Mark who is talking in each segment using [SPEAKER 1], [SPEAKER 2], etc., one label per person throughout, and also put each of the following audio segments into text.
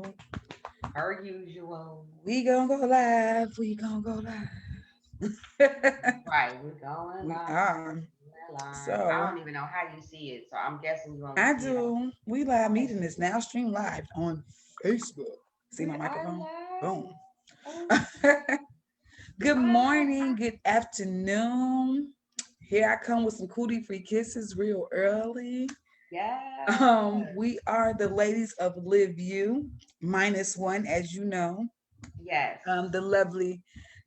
[SPEAKER 1] usual.
[SPEAKER 2] Per usual.
[SPEAKER 1] We gonna go live. We gonna go live.
[SPEAKER 2] Right, we're going
[SPEAKER 1] We
[SPEAKER 2] live.
[SPEAKER 1] are.
[SPEAKER 2] We're live. I
[SPEAKER 1] So
[SPEAKER 2] don't even know how you see it, so I'm guessing you only
[SPEAKER 1] I
[SPEAKER 2] see it on.
[SPEAKER 1] do. We live
[SPEAKER 2] Okay.
[SPEAKER 1] meeting is now streamed live on Facebook. See my
[SPEAKER 2] We are
[SPEAKER 1] microphone?
[SPEAKER 2] live.
[SPEAKER 1] Boom.
[SPEAKER 2] Oh,
[SPEAKER 1] Good morning,
[SPEAKER 2] ah,
[SPEAKER 1] good afternoon. Here I come with some cootie free kisses real early.
[SPEAKER 2] yes.
[SPEAKER 1] We are the ladies of Live You -1, as you know.
[SPEAKER 2] Yes.
[SPEAKER 1] The lovely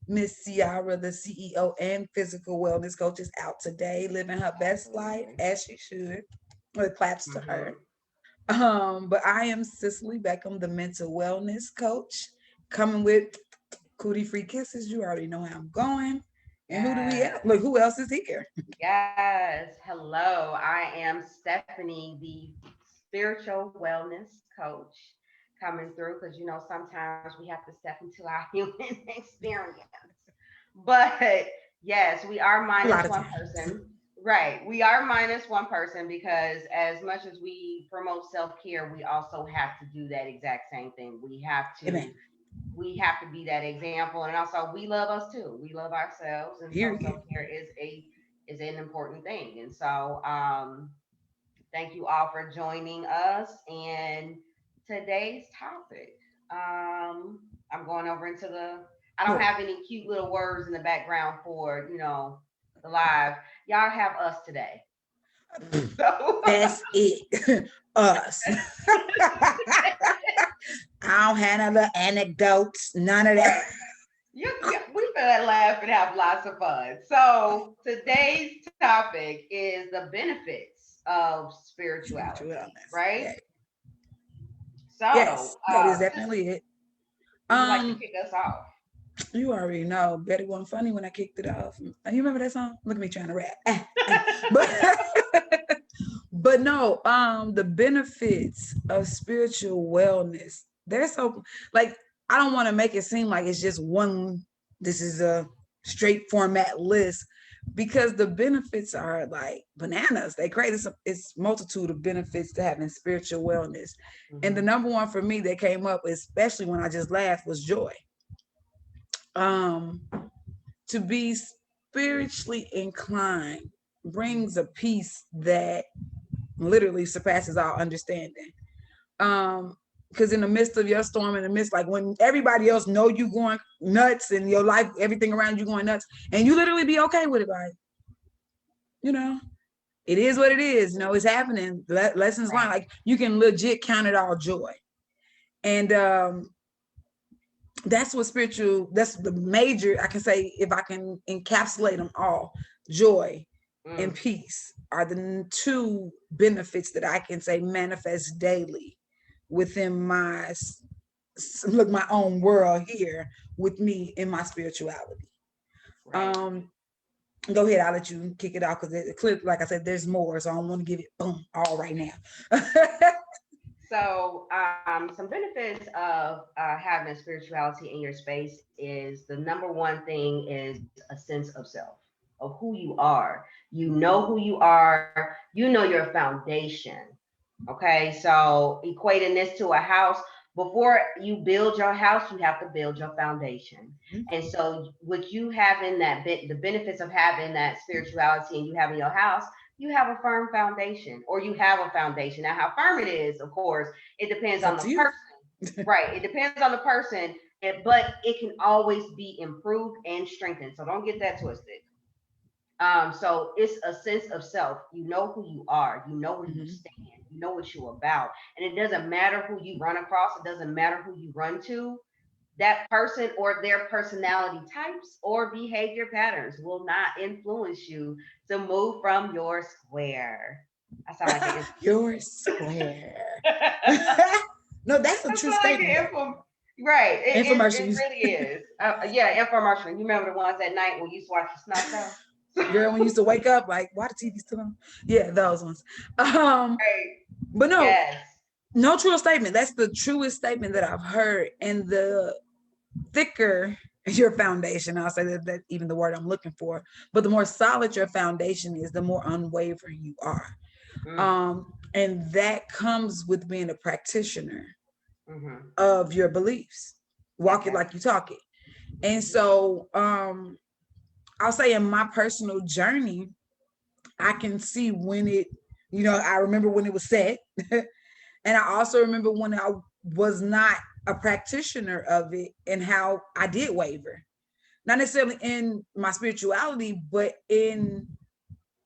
[SPEAKER 1] Miss Ciara, the CEO and physical wellness coach, is out today, living her best life
[SPEAKER 2] Absolutely.
[SPEAKER 1] as she should. It claps to her.
[SPEAKER 2] Mm-hmm.
[SPEAKER 1] But I am Cicely Beckham, the mental wellness coach, coming with cootie free kisses. You already know how I'm going. And who do we have?
[SPEAKER 2] Yes.
[SPEAKER 1] Look, who else is here?
[SPEAKER 2] Yes. Hello. I am Stephany, the spiritual wellness coach, coming through because sometimes we have to step into our human experience. But yes, we are
[SPEAKER 1] A lot
[SPEAKER 2] minus
[SPEAKER 1] of
[SPEAKER 2] one
[SPEAKER 1] times.
[SPEAKER 2] person. Right. We are minus one person because as much as we promote self-care, we also have to do that exact same thing.
[SPEAKER 1] Amen.
[SPEAKER 2] We have to be that example, and also we love us too. We love ourselves, and so
[SPEAKER 1] Period.
[SPEAKER 2] self-care is an important thing. And so thank you all for joining us. And today's topic, I'm going over into the. I don't
[SPEAKER 1] What?
[SPEAKER 2] have any cute little words in the background for the live. Y'all have us today. So
[SPEAKER 1] That's it. Us. I don't have no little anecdotes, none of that.
[SPEAKER 2] right, we better laugh and have lots of fun. So today's topic is the benefits of
[SPEAKER 1] Spiritual
[SPEAKER 2] spirituality,
[SPEAKER 1] wellness.
[SPEAKER 2] right?
[SPEAKER 1] Yeah.
[SPEAKER 2] So,
[SPEAKER 1] Yes, that is
[SPEAKER 2] Sis,
[SPEAKER 1] definitely it.
[SPEAKER 2] would you like to
[SPEAKER 1] Um,
[SPEAKER 2] kick us off?
[SPEAKER 1] you already know Betty wasn't funny when I kicked it off. You remember that song? Look at me trying to rap. But but no, the benefits of spiritual wellness, they're so like I don't want to make it seem like it's just one, this is a straight format list because the benefits are like bananas. They create it's multitude of benefits to having spiritual wellness. And the
[SPEAKER 2] Hmm.
[SPEAKER 1] number one for me that came up, especially when I just laughed, was joy. Um, to be spiritually inclined brings a peace that literally surpasses our understanding. Because in the midst of your storm, in the midst, like when everybody else know you going nuts and your life, everything around you going nuts, and you literally be okay with it, like, you know, it is what it is. It's happening. Lessons learned.
[SPEAKER 2] Right.
[SPEAKER 1] Like you can legit count it all joy. And that's what spiritual, that's the major, I can say, if I can encapsulate them all, joy and
[SPEAKER 2] Mm.
[SPEAKER 1] peace are the two benefits that I can say manifest daily within look, my own world here with me in my spirituality.
[SPEAKER 2] Right.
[SPEAKER 1] um Go ahead, I'll let you kick it off because it clear, like I said, there's more, so I don't want to give it boom all right now.
[SPEAKER 2] So, some benefits of having spirituality in your space is the number one thing is a sense of self, of who you are. You know who you are, you know your foundation. Okay, so equating this to a house, before you build your house, you have to build your foundation. And so, with you having that bit, the benefits of having that spirituality and you having your house, you have a firm foundation, or you have a foundation. Now, how firm it is, of course, it depends
[SPEAKER 1] It's
[SPEAKER 2] on
[SPEAKER 1] up
[SPEAKER 2] the
[SPEAKER 1] to you.
[SPEAKER 2] person, right? It depends on the person, but it can always be improved and strengthened. So don't get that twisted. So it's a sense of self. You know who you are. You know where you
[SPEAKER 1] Mhm.
[SPEAKER 2] stand. You know what you're about. And it doesn't matter who you run across. It doesn't matter who you run to. That person or their personality types or behavior patterns will not influence you to move from your square. I sound like an
[SPEAKER 1] You're square.
[SPEAKER 2] I
[SPEAKER 1] No, that's a
[SPEAKER 2] sound
[SPEAKER 1] true
[SPEAKER 2] like
[SPEAKER 1] statement
[SPEAKER 2] an
[SPEAKER 1] though.
[SPEAKER 2] info. Right. It
[SPEAKER 1] Infomercials.
[SPEAKER 2] really is. Yeah, infomercial. You remember the ones at night when you used to watch the snuff show?
[SPEAKER 1] Girl, when you used to wake up, like, why the TV still on? Yeah, those ones. Um,
[SPEAKER 2] Right.
[SPEAKER 1] but no,
[SPEAKER 2] Yes.
[SPEAKER 1] no true statement. That's the truest statement that I've heard. And the thicker your foundation, I'll say that even the word I'm looking for, but the more solid your foundation is, the more unwavering you are.
[SPEAKER 2] Mm,
[SPEAKER 1] And that comes with being a practitioner of your beliefs. Walk it like you talk it. And so I'll say in my personal journey, I can see when it, I remember when it was set. And I also remember when I was not a practitioner of it and how I did waver. Not necessarily in my spirituality, but in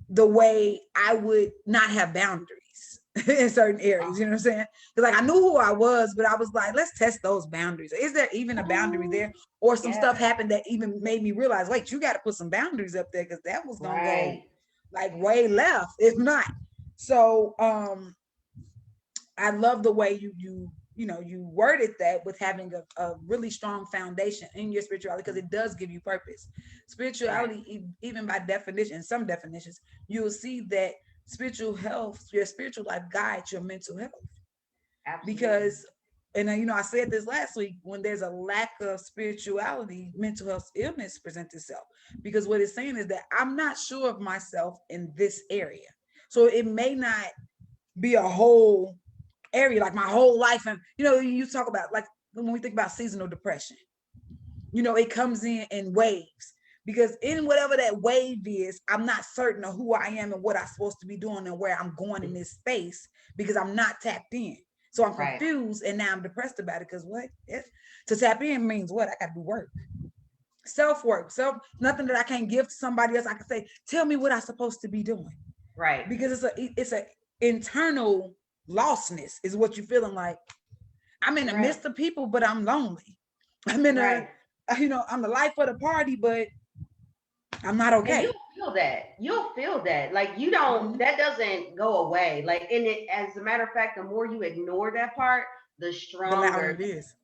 [SPEAKER 1] the way I would not have boundaries in certain areas. You know what I'm saying? Because like I knew who I was, but I was like, let's test those boundaries. Is there even a boundary there? Or some stuff happened that even made me realize, wait, you got to put some boundaries up there because that was gonna go like way left, if not. So I love the way you worded that with having a really strong foundation in your spirituality, because it does give you purpose. Spirituality, even by definition, some definitions, you'll see that spiritual health, your spiritual life guides your mental health. Absolutely. Because, and I said this last week, when there's a lack of spirituality, mental health illness presents itself. Because what it's saying is that I'm not sure of myself in this area. So it may not be a whole area, like my whole life. And you talk about, like, when we think about seasonal depression, it comes in waves, because in whatever that wave is, I'm not certain of who I am and what I'm supposed to be doing and where I'm going in this space, because I'm not tapped in. So I'm confused, and now I'm depressed about it, because to tap in means what? I got to do work, self-work, nothing that I can't give to somebody else. I can say, tell me what I'm supposed to be doing, right? Because it's a internal lostness is what you're feeling like. I'm in the midst of people, but I'm lonely. I'm in I'm the life of the party, but I'm not okay.
[SPEAKER 2] And you'll feel that. Like, you don't, that doesn't go away. Like, as a matter of fact, the more you ignore that part, the stronger
[SPEAKER 1] it is.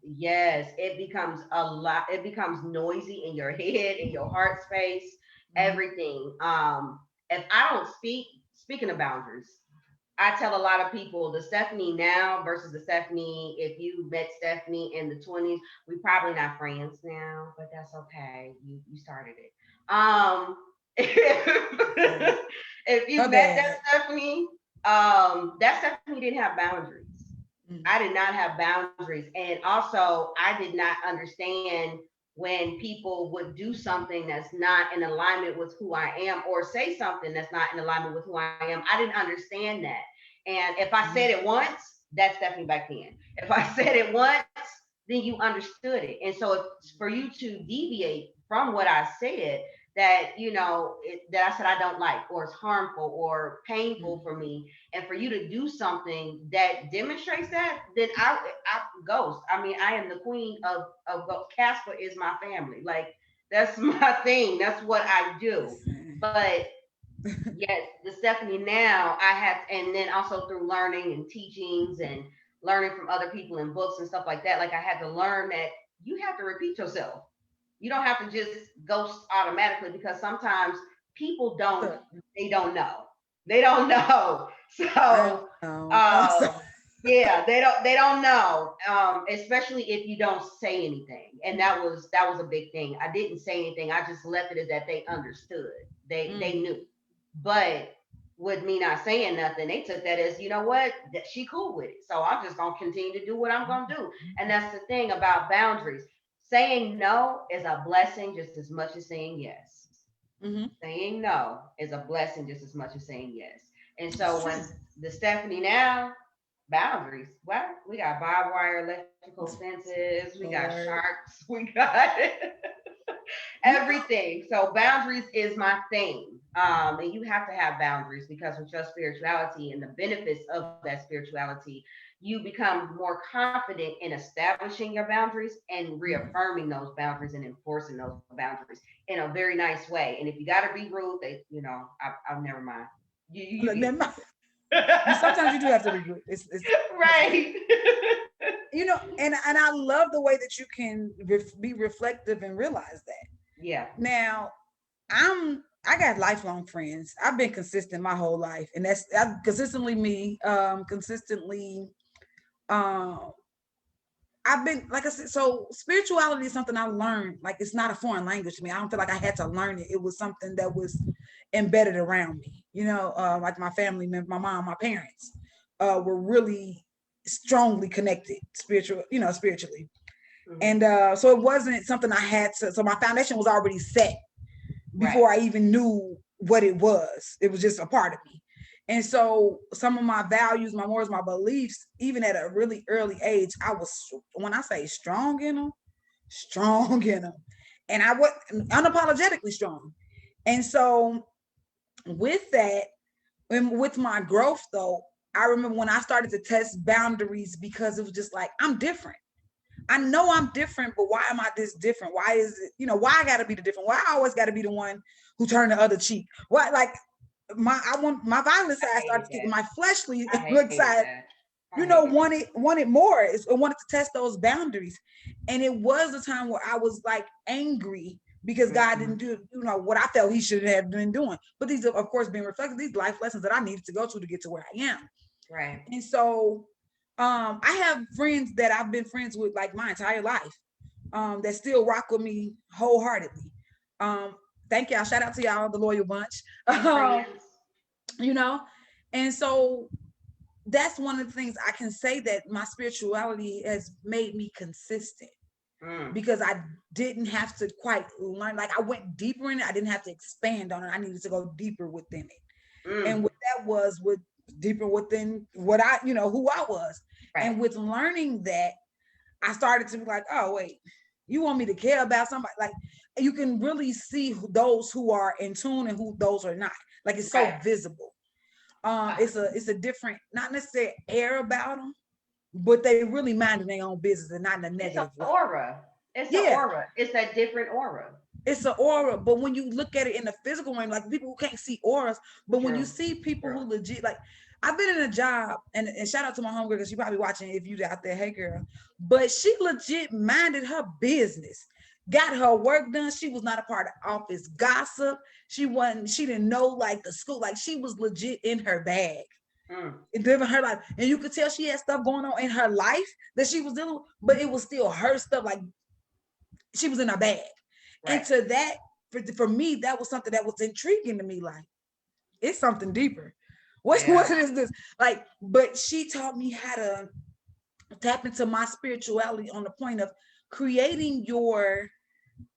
[SPEAKER 2] Yes, it becomes a lot. It becomes noisy in your head, in your heart space, everything. If I don't speaking of boundaries, I tell a lot of people, the Stephany now versus the Stephany, if you met Stephany in the 20s, we probably not friends now, but that's okay. You started it. If you met that Stephany, that Stephany didn't have boundaries. I did not have boundaries. And also, I did not understand when people would do something that's not in alignment with who I am, or say something that's not in alignment with who I am. I didn't understand that. And if I said it once, that's Stephany back then. If I said it once, then you understood it. And so for you to deviate from what I said, that that I said I don't like, or it's harmful or painful for me, and for you to do something that demonstrates that, then I ghost. I mean, I am the queen of Casper is my family. Like, that's my thing. That's what I do. But yes, the Stephany now I have, and then also through learning and teachings and learning from other people in books and stuff like that. Like, I had to learn that you have to repeat yourself. You don't have to just ghost automatically, because sometimes people they don't know. They don't know. So yeah, they don't know. Especially if you don't say anything. And that was a big thing. I didn't say anything. I just left it as that they understood. They knew. But with me not saying nothing, they took that as, you know what, that she cool with it. So I'm just gonna continue to do what I'm gonna do. And that's the thing about boundaries. Saying no is a blessing just as much as saying yes. Saying no is a blessing just as much as saying yes. And so when the Stephany now, boundaries, well, we got barbed wire, electrical fences, we got sharks, we got everything. So boundaries is my thing. And you have to have boundaries, because with your spirituality and the benefits of that spirituality, you become more confident in establishing your boundaries and reaffirming those boundaries and enforcing those boundaries in a very nice way. And if you got to be rude, I'll never mind.
[SPEAKER 1] Never mind. Sometimes you do have to be rude. It's
[SPEAKER 2] right.
[SPEAKER 1] And I love the way that you can be reflective and realize that.
[SPEAKER 2] Yeah.
[SPEAKER 1] Now, I got lifelong friends. I've been consistent my whole life, and that's consistently me. Consistently, I've been, like I said. So spirituality is something I learned. Like, it's not a foreign language to me. I don't feel like I had to learn it. It was something that was embedded around me. Like my family member, my mom, my parents were really strongly connected spiritually.
[SPEAKER 2] Mhm.
[SPEAKER 1] And so it wasn't something I had to, so my foundation was already set
[SPEAKER 2] Right.
[SPEAKER 1] before I even knew what it was. It was just a part of me. And so some of my values, my morals, my beliefs, even at a really early age, I was, when I say strong in them, strong in them. And I was unapologetically strong. And so with that, and with my growth though, I remember when I started to test boundaries because it was just like, I'm different. I know I'm different, but why am I this different? Why is it, why I gotta be the different? Why I always gotta be the one who turned the other cheek? Why, like, I want my violent
[SPEAKER 2] I
[SPEAKER 1] side started
[SPEAKER 2] hated
[SPEAKER 1] to kick,
[SPEAKER 2] that.
[SPEAKER 1] my fleshly
[SPEAKER 2] I hated
[SPEAKER 1] side,
[SPEAKER 2] that. I hated that.
[SPEAKER 1] wanted more. I wanted to test those boundaries. And it was a time where I was like angry because God
[SPEAKER 2] Mhm.
[SPEAKER 1] didn't do, what I felt he should have been doing. But these are, of course, being reflected, these life lessons that I needed to go to get to where I am.
[SPEAKER 2] Right.
[SPEAKER 1] And so I have friends that I've been friends with like my entire life, that still rock with me wholeheartedly. Um, Thank y'all. Shout out to y'all, the loyal bunch.
[SPEAKER 2] Friends.
[SPEAKER 1] You know, and so that's one of the things I can say, that my spirituality has made me consistent
[SPEAKER 2] Mm.
[SPEAKER 1] because I didn't have to quite learn. Like, I went deeper in it. I didn't have to expand on it. I needed to go deeper within it. And
[SPEAKER 2] Mm.
[SPEAKER 1] what that was with deeper within what I, who I was.
[SPEAKER 2] Right.
[SPEAKER 1] And with learning that, I started to be like, oh, wait, you want me to care about somebody? Like, you can really see those who are in tune and who those are not. Like, it's so
[SPEAKER 2] Right.
[SPEAKER 1] visible.
[SPEAKER 2] Uh,
[SPEAKER 1] It's a different, not necessarily air about them, but they really minding their own business and not in a
[SPEAKER 2] it's an
[SPEAKER 1] negative way.
[SPEAKER 2] aura. It's an
[SPEAKER 1] Yeah,
[SPEAKER 2] aura. It's a different aura.
[SPEAKER 1] it's an aura. But when you look at it in the physical realm, like people who can't see auras, but when you
[SPEAKER 2] True.
[SPEAKER 1] see people
[SPEAKER 2] True.
[SPEAKER 1] who legit, like, I've been in a job, and shout out to my homegirl because she probably watching if you out there, hey girl, but she legit minded her business, got her work done. She was not a part of office gossip. She didn't know like the school, like she was legit in her bag
[SPEAKER 2] Mm.
[SPEAKER 1] and living her life. And you could tell she had stuff going on in her life that she was dealing with, but it was still her stuff. Like, she was in her bag. And
[SPEAKER 2] Right.
[SPEAKER 1] to that, for me, that was something that was intriguing to me. Like, it's something deeper.
[SPEAKER 2] Yeah.
[SPEAKER 1] What is this? Like, but she taught me how to tap into my spirituality on the point of creating your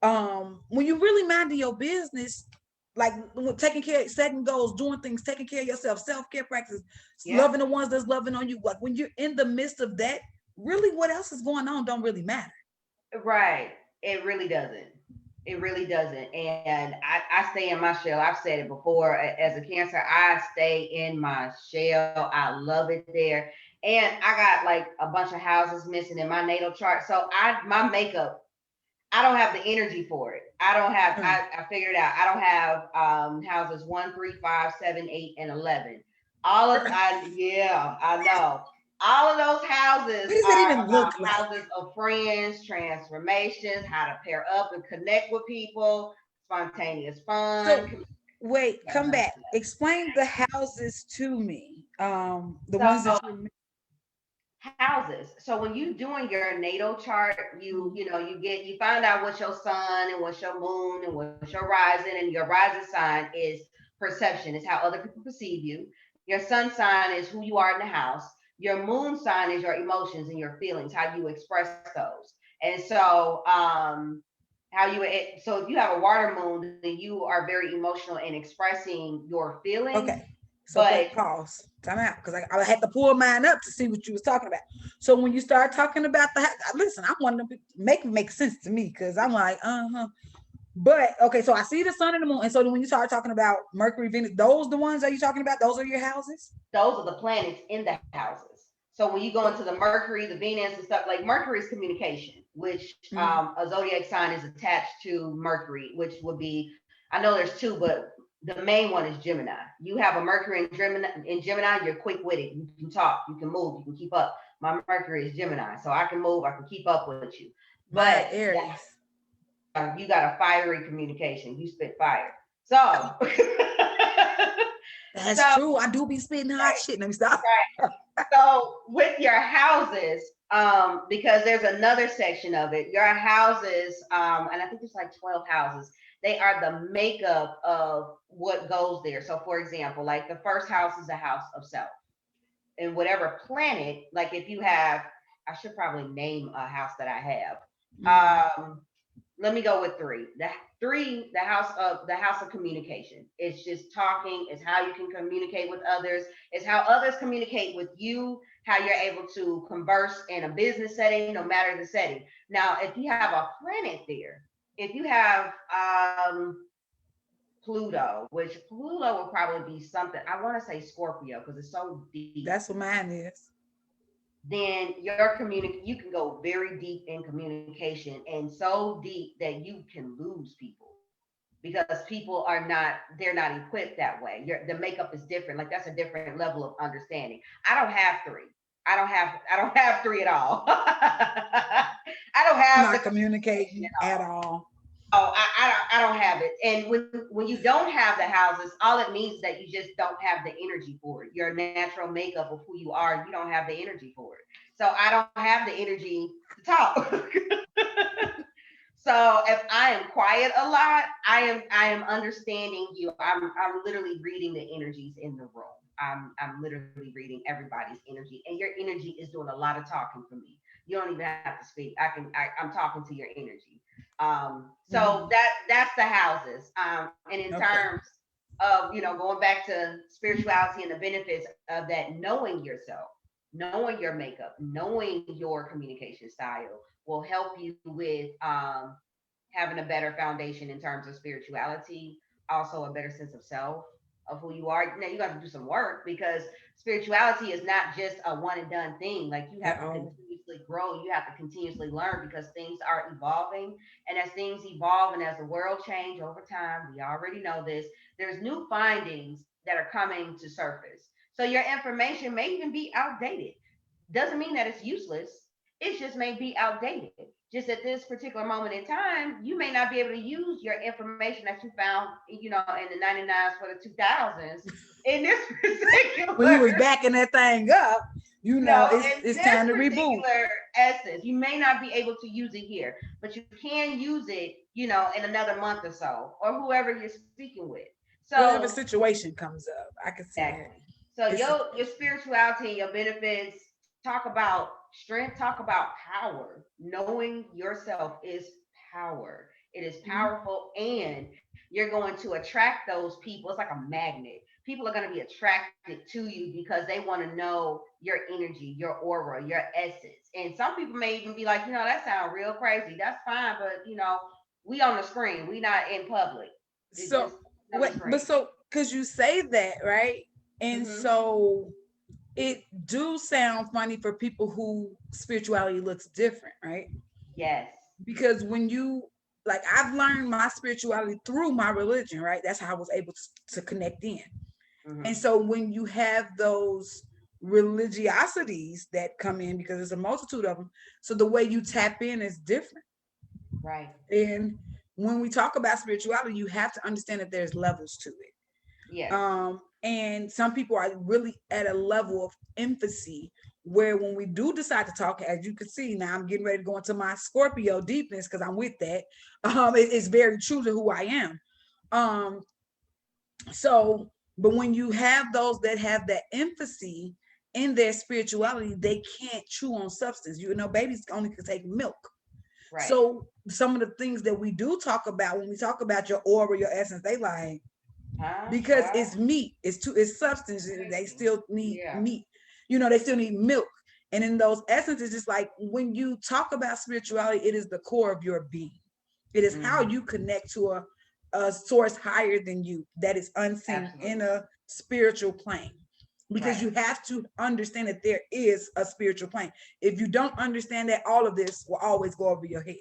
[SPEAKER 1] when you really minding your business, like taking care, setting goals, doing things, taking care of yourself, self-care practices,
[SPEAKER 2] Yep.
[SPEAKER 1] loving the ones that's loving on you. Like, when you're in the midst of that, really what else is going on don't really matter.
[SPEAKER 2] Right. It really doesn't. It really doesn't. And I stay in my shell. I've said it before. As a cancer, I stay in my shell. I love it there. And I got like a bunch of houses missing in my natal chart. So my makeup, I don't have the energy for it. I don't have,
[SPEAKER 1] Mm.
[SPEAKER 2] I figured it out. I don't have houses 1, 3, 5, 7, 8, and 11. All of I yeah, I know. All of those houses
[SPEAKER 1] What does it
[SPEAKER 2] are
[SPEAKER 1] even
[SPEAKER 2] about
[SPEAKER 1] look like?
[SPEAKER 2] houses of friends, transformations, how to pair up and connect with people, spontaneous
[SPEAKER 1] So
[SPEAKER 2] fun.
[SPEAKER 1] wait,
[SPEAKER 2] Yeah,
[SPEAKER 1] come
[SPEAKER 2] none of
[SPEAKER 1] back. Explain the houses to me. The ones
[SPEAKER 2] that.
[SPEAKER 1] that
[SPEAKER 2] So
[SPEAKER 1] you're.
[SPEAKER 2] houses. So when you doing your natal chart, you find out what your sun and what's your moon and what's your rising, and your rising sign is perception, is how other people perceive you. Your sun sign is who you are in the house. Your moon sign is your emotions and your feelings, how you express those. And so so if you have a water moon, then you are very emotional in expressing your feelings,
[SPEAKER 1] Okay. So
[SPEAKER 2] but
[SPEAKER 1] pause. Time out, because I had to pull mine up to see what you was talking about. So when you start talking about listen, I want to make sense to me because I'm like, uh-huh. But okay, so I see the sun and the moon. And so when you start talking about Mercury, Venus, those the ones are you talking about? Those are your houses?
[SPEAKER 2] those are the planets in the houses. So when you go
[SPEAKER 1] So
[SPEAKER 2] into the Mercury, the Venus, and stuff, like Mercury is communication, which
[SPEAKER 1] mhm.
[SPEAKER 2] a zodiac sign is attached to Mercury, which would be, I know there's two, but the main one is Gemini. You have a Mercury in Gemini, you're quick witted. You can talk, you can move, you can keep up. My Mercury is Gemini, so I can move, I can keep up with you.
[SPEAKER 1] Mine
[SPEAKER 2] But
[SPEAKER 1] Aries.
[SPEAKER 2] you got a fiery communication. You spit fire. So,
[SPEAKER 1] That's
[SPEAKER 2] so
[SPEAKER 1] true. I do be spitting hot shit. Let me stop.
[SPEAKER 2] So with your houses, because there's another section of it, your houses, and I think there's like 12 houses, they are the makeup of what goes there. So for example, like the first house is a house of self. in whatever planet, like if you have, I should probably name a house that I
[SPEAKER 1] Mhm.
[SPEAKER 2] have. Let me go with three. The house of communication. It's just talking. It's how you can communicate with others. It's how others communicate with you. How you're able to converse in a business setting, no matter the setting. Now, if you have a planet there, if you have Pluto, which Pluto will probably be something. I want to say Scorpio because it's so deep.
[SPEAKER 1] That's what mine is.
[SPEAKER 2] Then you can go very deep in communication, and so deep that you can lose people because people are not, they're not equipped that way. The makeup is different. Like that's a different level of understanding. I don't have three. I don't have three at all. I don't have the
[SPEAKER 1] Not
[SPEAKER 2] communication
[SPEAKER 1] communicating
[SPEAKER 2] at
[SPEAKER 1] at
[SPEAKER 2] all.
[SPEAKER 1] all.
[SPEAKER 2] Oh, I don't have it. And when you don't have the houses, all it means is that you just don't have the energy for it. Your natural makeup of who you are, you don't have the energy for it. So I don't have the energy to talk. So if I am quiet a lot, I am understanding you. I'm literally reading the energies in the room. I'm literally reading everybody's energy, and your energy is doing a lot of talking for me. You don't even have to speak. I'm talking to your energy. So
[SPEAKER 1] Mhm.
[SPEAKER 2] that's the houses. And in
[SPEAKER 1] Okay.
[SPEAKER 2] terms of going back to spirituality and the benefits of that, knowing yourself, knowing your makeup, knowing your communication style will help you with having a better foundation in terms of spirituality, also a better sense of self, of who you are. Now you got to do some work because spirituality is not just a one and done thing. Like you have
[SPEAKER 1] At
[SPEAKER 2] to
[SPEAKER 1] all.
[SPEAKER 2] continuously grow, you have to continuously learn because things are evolving. And as things evolve and as the world change over time, we already know this, there's new findings that are coming to surface. So your information may even be outdated. Doesn't mean that it's useless. It just may be outdated. Just at this particular moment in time, you may not be able to use your information that you found, in the 99s for the 2000s in this
[SPEAKER 1] When you
[SPEAKER 2] particular,
[SPEAKER 1] was backing that thing up,
[SPEAKER 2] in
[SPEAKER 1] it's
[SPEAKER 2] this
[SPEAKER 1] time to reboot.
[SPEAKER 2] particular essence. You may not be able to use it here, but you can use it, in another month or so, or whoever you're speaking with.
[SPEAKER 1] Whatever
[SPEAKER 2] So
[SPEAKER 1] situation comes up, I can see that.
[SPEAKER 2] exactly. So
[SPEAKER 1] It's
[SPEAKER 2] your
[SPEAKER 1] situation.
[SPEAKER 2] spirituality, your benefits, talk about strength, talk about power. Knowing yourself is power. It is
[SPEAKER 1] Mhm.
[SPEAKER 2] powerful, and you're going to attract those people. It's like a magnet. People are going to be attracted to you because they want to know your energy, your aura, your essence. And some people may even be like, that sounds real crazy. That's fine, but we on the screen. We not in public. It
[SPEAKER 1] So
[SPEAKER 2] just on the
[SPEAKER 1] what? But
[SPEAKER 2] screen.
[SPEAKER 1] so because you say that, right? And
[SPEAKER 2] Mm-hmm.
[SPEAKER 1] so it do sound funny for people who spirituality looks different, right?
[SPEAKER 2] Yes.
[SPEAKER 1] Because when you, like, I've learned my spirituality through my religion, right? That's how I was able to connect in. And
[SPEAKER 2] Mm-hmm.
[SPEAKER 1] so when you have those religiosities that come in, because there's a multitude of them, so the way you tap in is different.
[SPEAKER 2] Right.
[SPEAKER 1] And when we talk about spirituality, you have to understand that there's levels to it.
[SPEAKER 2] Yes.
[SPEAKER 1] And some people are really at a level of empathy where when we do decide to talk, as you can see now, I'm getting ready to go into my Scorpio deepness because I'm with that. It's very true to who I am. Um, so, but when you have those that have that empathy in their spirituality, they can't chew on substance. Babies only can take milk.
[SPEAKER 2] Right.
[SPEAKER 1] So some of the things that we do talk about when we talk about your aura, your essence, they like,
[SPEAKER 2] Huh?
[SPEAKER 1] because
[SPEAKER 2] What?
[SPEAKER 1] it's meat, it's substance. They
[SPEAKER 2] Crazy.
[SPEAKER 1] still need
[SPEAKER 2] Yeah.
[SPEAKER 1] meat. They still need milk. And in those essences, it's like when you talk about spirituality, it is the core of your being. It is how
[SPEAKER 2] Mm-hmm.
[SPEAKER 1] you connect to a source higher than you that is unseen in
[SPEAKER 2] Absolutely.
[SPEAKER 1] a spiritual plane. Because
[SPEAKER 2] Right.
[SPEAKER 1] you have to understand that there is a spiritual plane. If you don't understand that, all of this will always go over your head.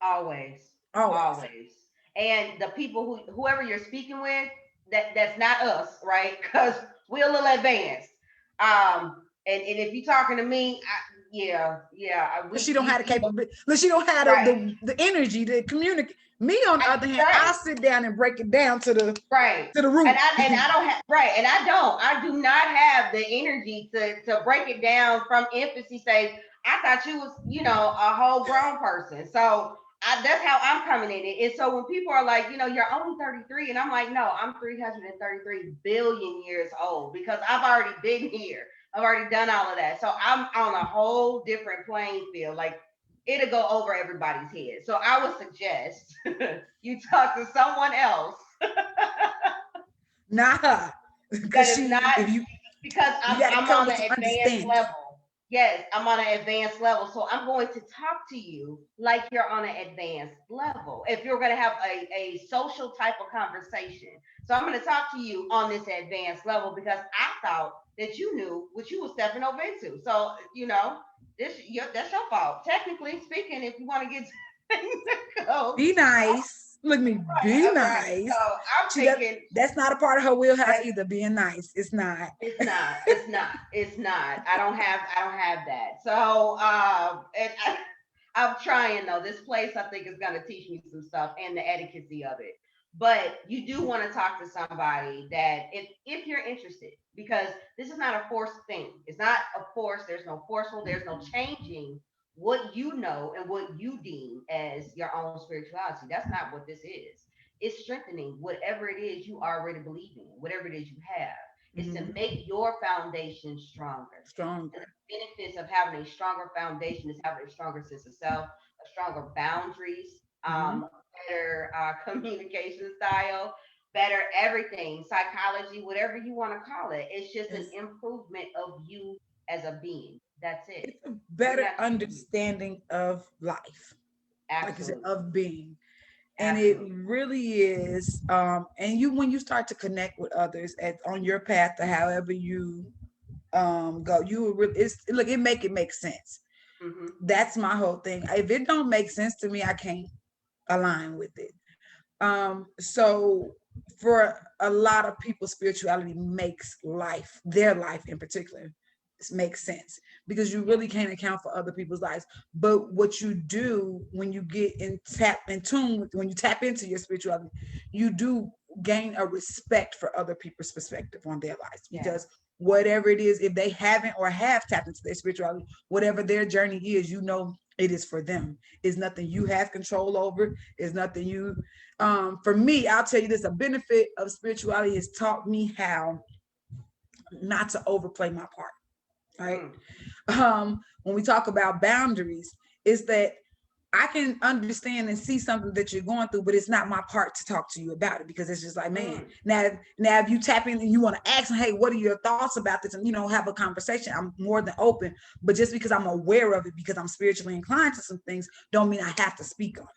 [SPEAKER 2] Always.
[SPEAKER 1] Always.
[SPEAKER 2] Always. And the people whoever you're speaking with, that's not us, right? Because we're a little advanced. And if you're talking to me, yeah,
[SPEAKER 1] But
[SPEAKER 2] we
[SPEAKER 1] she don't have the
[SPEAKER 2] you
[SPEAKER 1] capability. But she don't have
[SPEAKER 2] right.
[SPEAKER 1] the energy to communicate. Me, on the other hand,
[SPEAKER 2] Right.
[SPEAKER 1] I'll sit down and break it down to the
[SPEAKER 2] Right.
[SPEAKER 1] to the
[SPEAKER 2] And
[SPEAKER 1] root.
[SPEAKER 2] I don't have right, and I do not have the energy to break it down from infancy stage. I thought you was, a whole grown person. So that's how I'm coming in it. And so when people are like, you're only 33, and I'm like, no, I'm 333 billion years old because I've already been here. I've already done all of that. So I'm on a whole different playing field. Like it'll go over everybody's head. So I would suggest you talk to someone else
[SPEAKER 1] Nah,
[SPEAKER 2] that
[SPEAKER 1] because
[SPEAKER 2] is not,
[SPEAKER 1] if
[SPEAKER 2] because
[SPEAKER 1] you got to
[SPEAKER 2] I'm
[SPEAKER 1] come
[SPEAKER 2] on
[SPEAKER 1] with
[SPEAKER 2] an
[SPEAKER 1] some
[SPEAKER 2] advanced
[SPEAKER 1] understanding.
[SPEAKER 2] level. Yes, I'm on an advanced level. So I'm going to talk to you like you're on an advanced level. If you're going to have a social type of conversation. So I'm going to talk to you on this advanced level because I thought that you knew what you were stepping over into. So, that's your fault. Technically speaking, if you want to get technical,
[SPEAKER 1] Be nice. Look at me, be
[SPEAKER 2] right. So
[SPEAKER 1] nice.
[SPEAKER 2] I'm
[SPEAKER 1] She does.
[SPEAKER 2] thinking
[SPEAKER 1] That's not a part of her wheelhouse
[SPEAKER 2] that
[SPEAKER 1] either. Being nice, it's not.
[SPEAKER 2] it's not. It's not. It's not. I don't have that. So I'm trying though. This place I think is gonna teach me some stuff and the etiquette of it. But you do want to talk to somebody that if you're interested, because this is not a forced thing. It's not a force. There's no forceful. There's no changing what you know and what you deem as your own spirituality. That's not what this is. It's strengthening whatever it is you already believe in, whatever it is you have. Is to
[SPEAKER 1] Mm-hmm.
[SPEAKER 2] make your foundation stronger. And
[SPEAKER 1] Stronger.
[SPEAKER 2] the benefits of having a stronger foundation is having a stronger sense of self, a stronger boundaries,
[SPEAKER 1] Mm-hmm.
[SPEAKER 2] better communication style, better everything, psychology, whatever you want to call it. It's just an
[SPEAKER 1] It's
[SPEAKER 2] improvement of you as a being. That's it.
[SPEAKER 1] it's a
[SPEAKER 2] You're
[SPEAKER 1] better
[SPEAKER 2] not changing.
[SPEAKER 1] understanding of life, like you said,
[SPEAKER 2] Absolutely.
[SPEAKER 1] of being. And it
[SPEAKER 2] Absolutely.
[SPEAKER 1] really is. And you when you start to connect with others on your path to however you go, you will really look, it make sense.
[SPEAKER 2] Hmm.
[SPEAKER 1] That's my whole thing. If it don't make sense to me, I can't align with it. So for a lot of people, spirituality makes life, their life in particular, makes sense because you
[SPEAKER 2] Yeah.
[SPEAKER 1] really can't account for other people's lives. But what you do when you get in tune when you tap into your spirituality, you do gain a respect for other people's perspective on their lives
[SPEAKER 2] Yes.
[SPEAKER 1] because whatever it is, if they haven't or have tapped into their spirituality, whatever their journey is, it is for them. It's nothing you have control over. It's nothing you for me, I'll tell you this, a benefit of spirituality has taught me how not to overplay my part, right?
[SPEAKER 2] Mm.
[SPEAKER 1] When we talk about boundaries, is that I can understand and see something that you're going through, but it's not my part to talk to you about it because it's just like, man,
[SPEAKER 2] Mm.
[SPEAKER 1] now if you tap in and you want to ask, hey, what are your thoughts about this? And have a conversation. I'm more than open. But just because I'm aware of it, because I'm spiritually inclined to some things, don't mean I have to speak on it.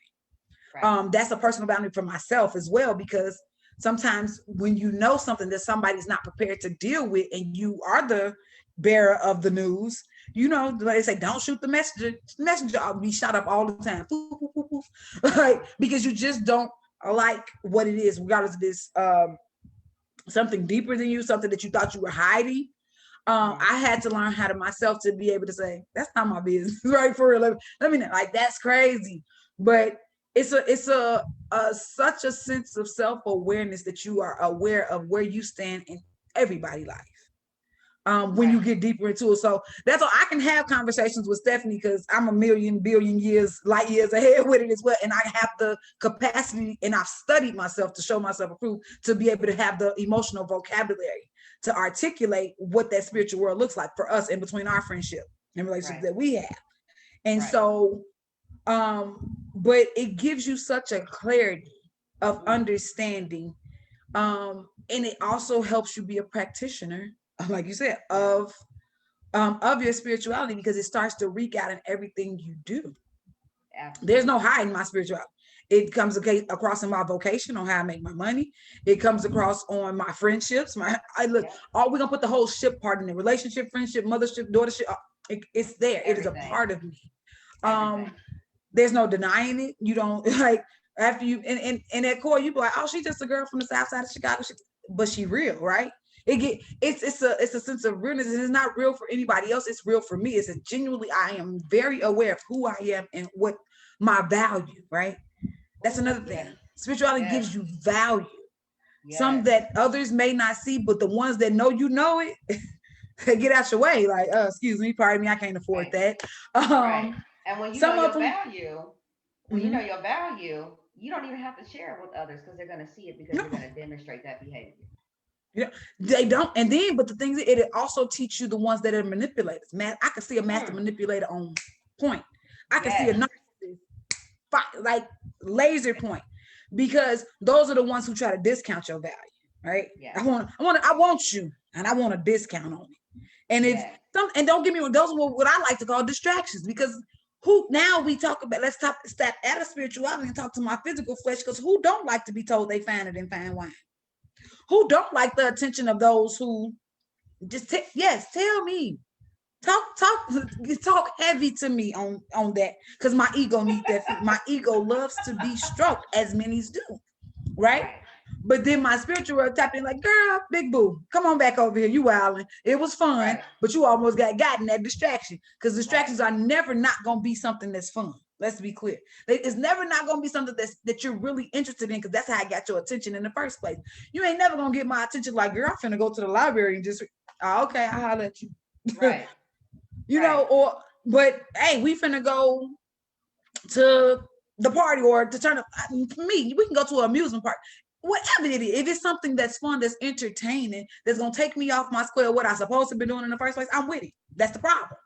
[SPEAKER 2] Right.
[SPEAKER 1] That's a personal boundary for myself as well, because sometimes when you know something that somebody's not prepared to deal with and you are the bearer of the news, they say don't shoot the messenger. I'll be shot up all the time. Like, because you just don't like what it is, regardless of this something deeper than you, something that you thought you were hiding.
[SPEAKER 2] Mm.
[SPEAKER 1] I had to learn how to myself to be able to say, that's not my business, right? For real. Let me know. Like, that's crazy. But it's such a sense of self-awareness that you are aware of where you stand in everybody's life. When you
[SPEAKER 2] Right.
[SPEAKER 1] get deeper into it. So that's all. I can have conversations with Stephany because I'm a million billion years, light years ahead with it as well. And I have the capacity, and I've studied myself to show myself approved to be able to have the emotional vocabulary to articulate what that spiritual world looks like for us in between our friendship and relationships
[SPEAKER 2] Right.
[SPEAKER 1] that we have. And
[SPEAKER 2] Right.
[SPEAKER 1] so, but it gives you such a clarity of
[SPEAKER 2] Mm.
[SPEAKER 1] understanding. And it also helps you be a practitioner, like you said,
[SPEAKER 2] Yeah.
[SPEAKER 1] of your spirituality, because it starts to reek out in everything you do. There's no
[SPEAKER 2] Absolutely.
[SPEAKER 1] hiding my spirituality. It comes across in my vocation on how I make my money. It comes across on my friendships. I look,
[SPEAKER 2] Yep.
[SPEAKER 1] all we're gonna put the whole ship part in the relationship, friendship, mothership, daughtership. It's there. It is a
[SPEAKER 2] Everything.
[SPEAKER 1] part of me.
[SPEAKER 2] Everything.
[SPEAKER 1] Um, there's no denying it. You don't like after you and at core, you be like, oh, she's just a girl from the south side of Chicago. But she real, right? It's a sense of realness. It's not real for anybody else. It's real for me. It's a genuinely, I am very aware of who I am and what my value, right? That's
[SPEAKER 2] Oh,
[SPEAKER 1] another
[SPEAKER 2] yes.
[SPEAKER 1] thing. Spirituality
[SPEAKER 2] Yes.
[SPEAKER 1] gives you value. Some
[SPEAKER 2] Yes.
[SPEAKER 1] that others may not see, but the ones that know it, they get out your way. Like, excuse me, pardon me, I can't afford
[SPEAKER 2] Right.
[SPEAKER 1] that.
[SPEAKER 2] Right. And when you know
[SPEAKER 1] Some of
[SPEAKER 2] your
[SPEAKER 1] them,
[SPEAKER 2] value, when you know
[SPEAKER 1] mhm,
[SPEAKER 2] your value, you don't even have to share it with others because they're going to see it because
[SPEAKER 1] no,
[SPEAKER 2] you're going to demonstrate that behavior.
[SPEAKER 1] Yeah, they don't. And then, but the thing is, it also teach you the ones that are manipulators. Man, I can see a master manipulator on point. I can see a narcissist like laser point, because those are the ones who try to discount your value, right?
[SPEAKER 2] Yeah.
[SPEAKER 1] I want you, and I want a discount on it. And if and don't get me wrong, those are what I like to call distractions, because who now we talk about, let's step out of spirituality and talk to my physical flesh, because who don't like to be told they find it in fine wine? Who don't like the attention of those who just tell me, talk heavy to me on that, because my ego needs that. My ego loves to be stroked, as many do, right? But then my spiritual world tapped in like, girl, big boo, come on back over here. You wilding. It was fun, but you almost got in that distraction, because distractions are never not going to be something that's fun. Let's be clear. It's never not going to be something that you're really interested in, because that's how I got your attention in the first place. You ain't never going to get my attention like, girl, I'm finna go to the library and just, okay, I'll holler at you.
[SPEAKER 2] Right.
[SPEAKER 1] You know, but hey, we finna go to the party, or to turn up. For me, we can go to an amusement park. Whatever it is, if it's something that's fun, that's entertaining, that's gonna take me off my square, what I supposed to be doing in the first place, I'm with it. That's the problem.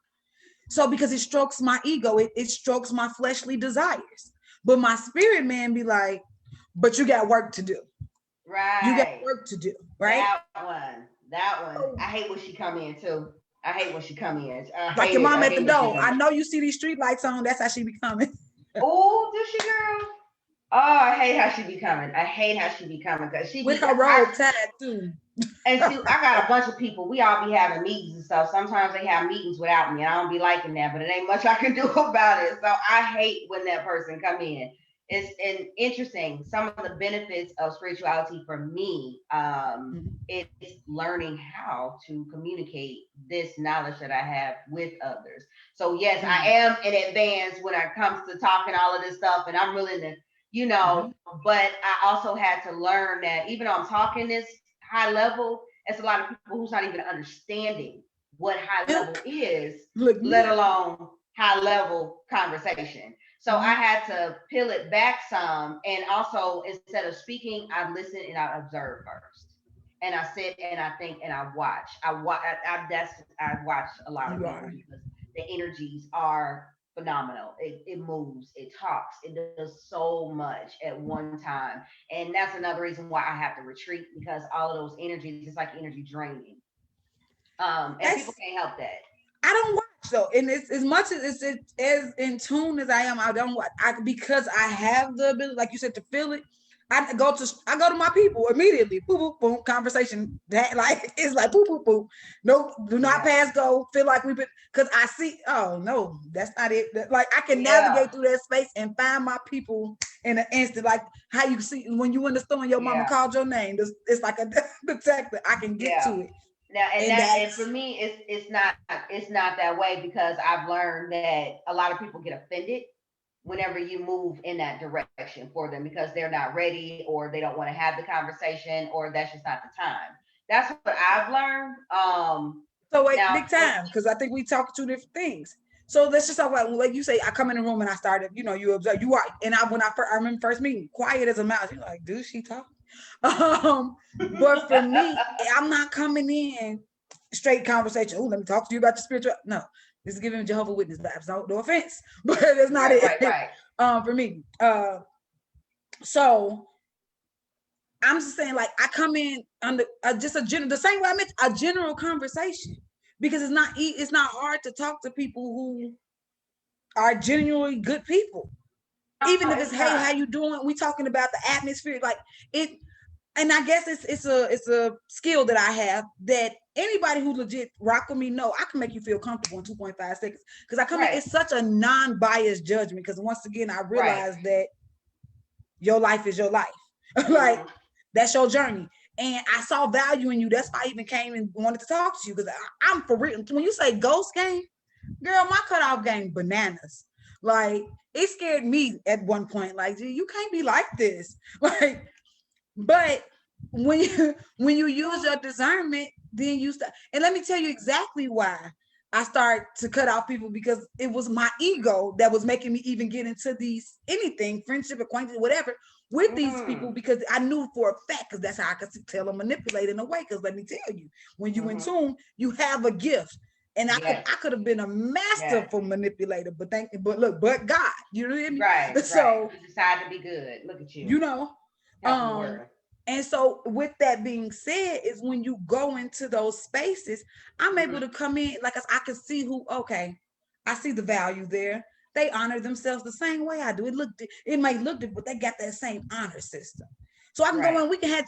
[SPEAKER 1] So because it strokes my ego, it strokes my fleshly desires. But my spirit man be like, but you got work to do.
[SPEAKER 2] Right.
[SPEAKER 1] You got work to do. Right.
[SPEAKER 2] That one. I hate when she come in too. I hate when she come in.
[SPEAKER 1] Like your mom at the door. I know you see these street lights on. That's how she be coming.
[SPEAKER 2] Oh, does she, girl? Oh, I hate how she be coming. Because she
[SPEAKER 1] with her robe tied too.
[SPEAKER 2] And see, I got a bunch of people. We all be having meetings and stuff. Sometimes they have meetings without me. I don't be liking that, but it ain't much I can do about it. So I hate when that person come in. It's interesting. Some of the benefits of spirituality for me, it's learning how to communicate this knowledge that I have with others. So yes, I am in advance when it comes to talking all of this stuff, and I'm willing to, but I also had to learn that even though I'm talking this high level, it's a lot of people who's not even understanding what high level is, let alone high level conversation. So I had to peel it back some, and also instead of speaking, I listen and I observe first, and I sit and I think and I watch. I watch a lot of people because the energies are phenomenal. It moves, it talks, it does so much at one time, and that's another reason why I have to retreat, because all of those energies, it's like energy draining, and people can't help that.
[SPEAKER 1] I don't watch though, and it's as much as it's as in tune as I am. I don't watch because I have the ability, like you said, to feel it. I go to my people immediately. Boop boop boom. Conversation that like it's like boop boop boop. No, do not pass go. Feel like we've been, because I see. Oh no, that's not it. Like I can navigate through that space and find my people in an instant. Like how you see when you in the store and your mama called your name. It's like a detector. I can get to it.
[SPEAKER 2] Now, and for me, it's not that way, because I've learned that a lot of people get offended whenever you move in that direction for them, because they're not ready, or they don't want to have the conversation, or that's just not the time. That's what I've learned.
[SPEAKER 1] So wait, big time, because I think we talk two different things. So let's just talk about, like you say, I come in the room and I started, you observe, you are, and I remember first meeting, quiet as a mouse. You're like, dude, she talk. But for me, I'm not coming in straight conversation. Oh, let me talk to you about the spiritual. No, this is giving Jehovah Witness vibes. No offense, but that's not it.
[SPEAKER 2] Right.
[SPEAKER 1] For me. So I'm just saying, like, I come in under just a general, the same way I meant a general conversation, because it's not hard to talk to people who are genuinely good people. Even if it's, hey, how you doing? We talking about the atmosphere, like it. And I guess it's a skill that I have, that anybody who legit rock with me know I can make you feel comfortable in 2.5 seconds, because I come in, it's such a non-biased judgment, because once again I realized that your life is your life. Like that's your journey, and I saw value in you. That's why I even came and wanted to talk to you, because I'm for real. When you say ghost game, girl, my cutoff game bananas. Like it scared me at one point. Like, you can't be like this. Like, but when you use your discernment, then you start. And let me tell you exactly why I started to cut out people because it was my ego that was making me even get into these anything, friendship, acquaintance, whatever, with these people, because I knew for a fact, because that's how I could tell them manipulate in a way. Because let me tell you, when you in tune, you have a gift. And I could have been a masterful manipulator, but but God, you know what I mean?
[SPEAKER 2] Right.
[SPEAKER 1] So
[SPEAKER 2] You decide to be good. Look at you.
[SPEAKER 1] you know, and so with that being said, is when you go into those spaces, I'm able to come in, like I can see okay, I see the value there. They honor themselves the same way I do. It may look different, but they got that same honor system. So I can go in, we can have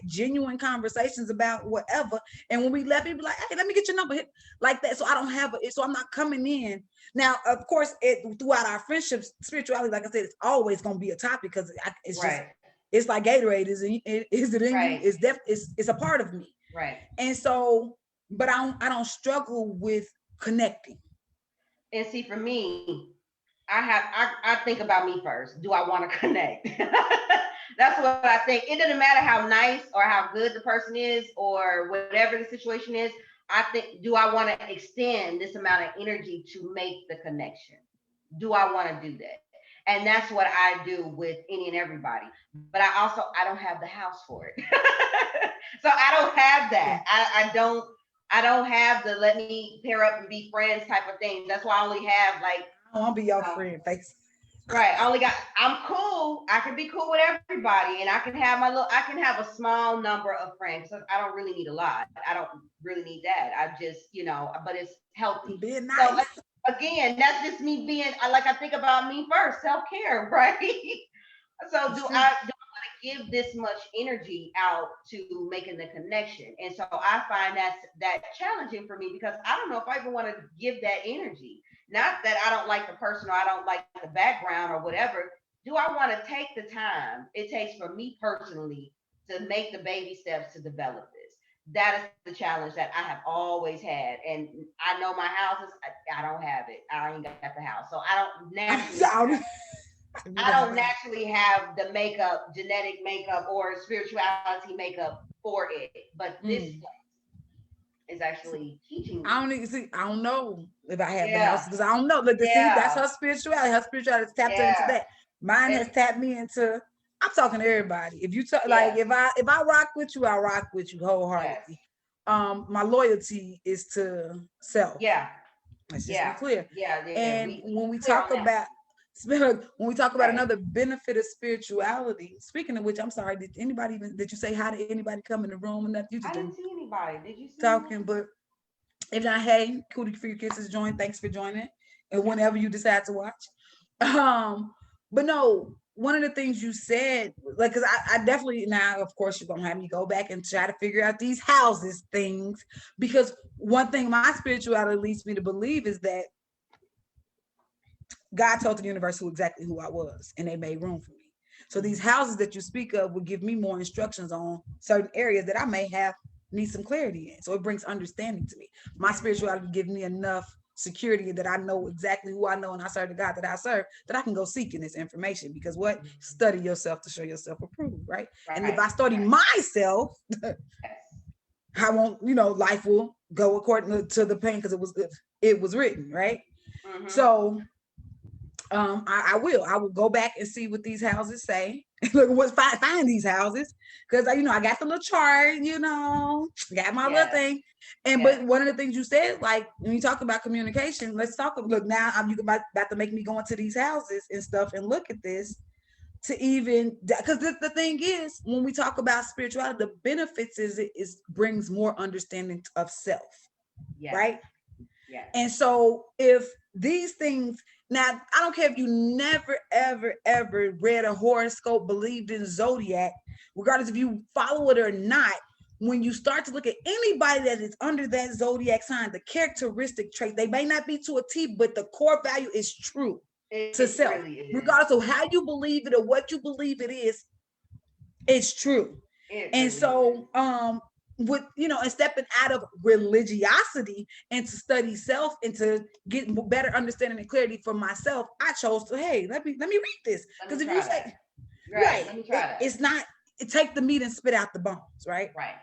[SPEAKER 1] genuine conversations about whatever. And when we left, he'd be like, hey, let me get your number, like that. So I don't have so I'm not coming in. Now, of course, throughout our friendships, spirituality, like I said, it's always going to be a topic, because it's just, it's like Gatorade. Is it in you? It's a part of me.
[SPEAKER 2] Right.
[SPEAKER 1] And so, but I don't struggle with connecting.
[SPEAKER 2] And see, for me, I think about me first. Do I want to connect? That's what I think. It doesn't matter how nice or how good the person is or whatever the situation is. I think, do I want to extend this amount of energy to make the connection? Do I want to do that? And that's what I do with any and everybody. But I don't have the house for it. So I don't have that. I don't have the let me pair up and be friends type of thing. That's why I only have like,
[SPEAKER 1] I want to be your friend, face.
[SPEAKER 2] Right. I'm cool. I can be cool with everybody, and I can have a small number of friends. So I don't really need a lot. I don't really need that. I just, but it's healthy.
[SPEAKER 1] Being nice.
[SPEAKER 2] So again, that's just me being, I think about me first, self-care, right? So do I want to give this much energy out to making the connection? And so I find that challenging for me, because I don't know if I even want to give that energy. Not that I don't like the person or I don't like the background or whatever. Do I want to take the time it takes for me personally to make the baby steps to develop this? That is the challenge that I have always had. And I know my houses, I don't have it. I ain't got the house. So I don't naturally have the makeup, genetic makeup or spirituality makeup for it. But this is actually teaching me.
[SPEAKER 1] I don't know if I have the house, because I don't know. Look, see, that's her spirituality. Her spirituality is tapped into that. Mine has tapped me into. I'm talking to everybody. If you like, if I rock with you, I rock with you wholeheartedly. My loyalty is to self. Let's just be clear. And when we talk about another benefit of spirituality, speaking of which, I'm sorry, did you say hi to anybody come in the room? And that you just
[SPEAKER 2] I didn't see anybody. Did you see
[SPEAKER 1] talking? But if not, hey, Cootie for your kisses, join. Thanks for joining. And whenever you decide to watch. But no, one of the things you said, like, because I definitely, now, of course, you're going to have me go back and try to figure out these houses things. Because one thing my spirituality leads me to believe is that God told the universe exactly who I was, and they made room for me. So these houses that you speak of will give me more instructions on certain areas that I may need some clarity in. So it brings understanding to me. My spirituality gives me enough security that I know exactly who I know, and I serve the God that I serve, that I can go seeking this information. Because what? Study yourself to show yourself approved, right? And if I study myself, I won't, life will go according to the plan, because it was written, right? So I will go back and see what these houses say. Look, find these houses, because I got the little chart, got my little thing. And but one of the things you said, like when you talk about communication, let's talk. Look, now you about to make me go into these houses and stuff and look at this, to even, because the thing is, when we talk about spirituality, the benefits is brings more understanding of self, right?
[SPEAKER 2] Yeah.
[SPEAKER 1] And so if these things, now I don't care if you never, ever, ever read a horoscope, believed in zodiac, regardless if you follow it or not, when you start to look at anybody that is under that zodiac sign, the characteristic trait, they may not be to a T, but the core value is true to self. Really, regardless of how you believe it or what you believe it is, it's true. And so with and stepping out of religiosity and to study self and to get better understanding and clarity for myself, I chose to, hey, let me read this. Because if you say
[SPEAKER 2] let me try that.
[SPEAKER 1] It's not, take the meat and spit out the bones, right?
[SPEAKER 2] Right.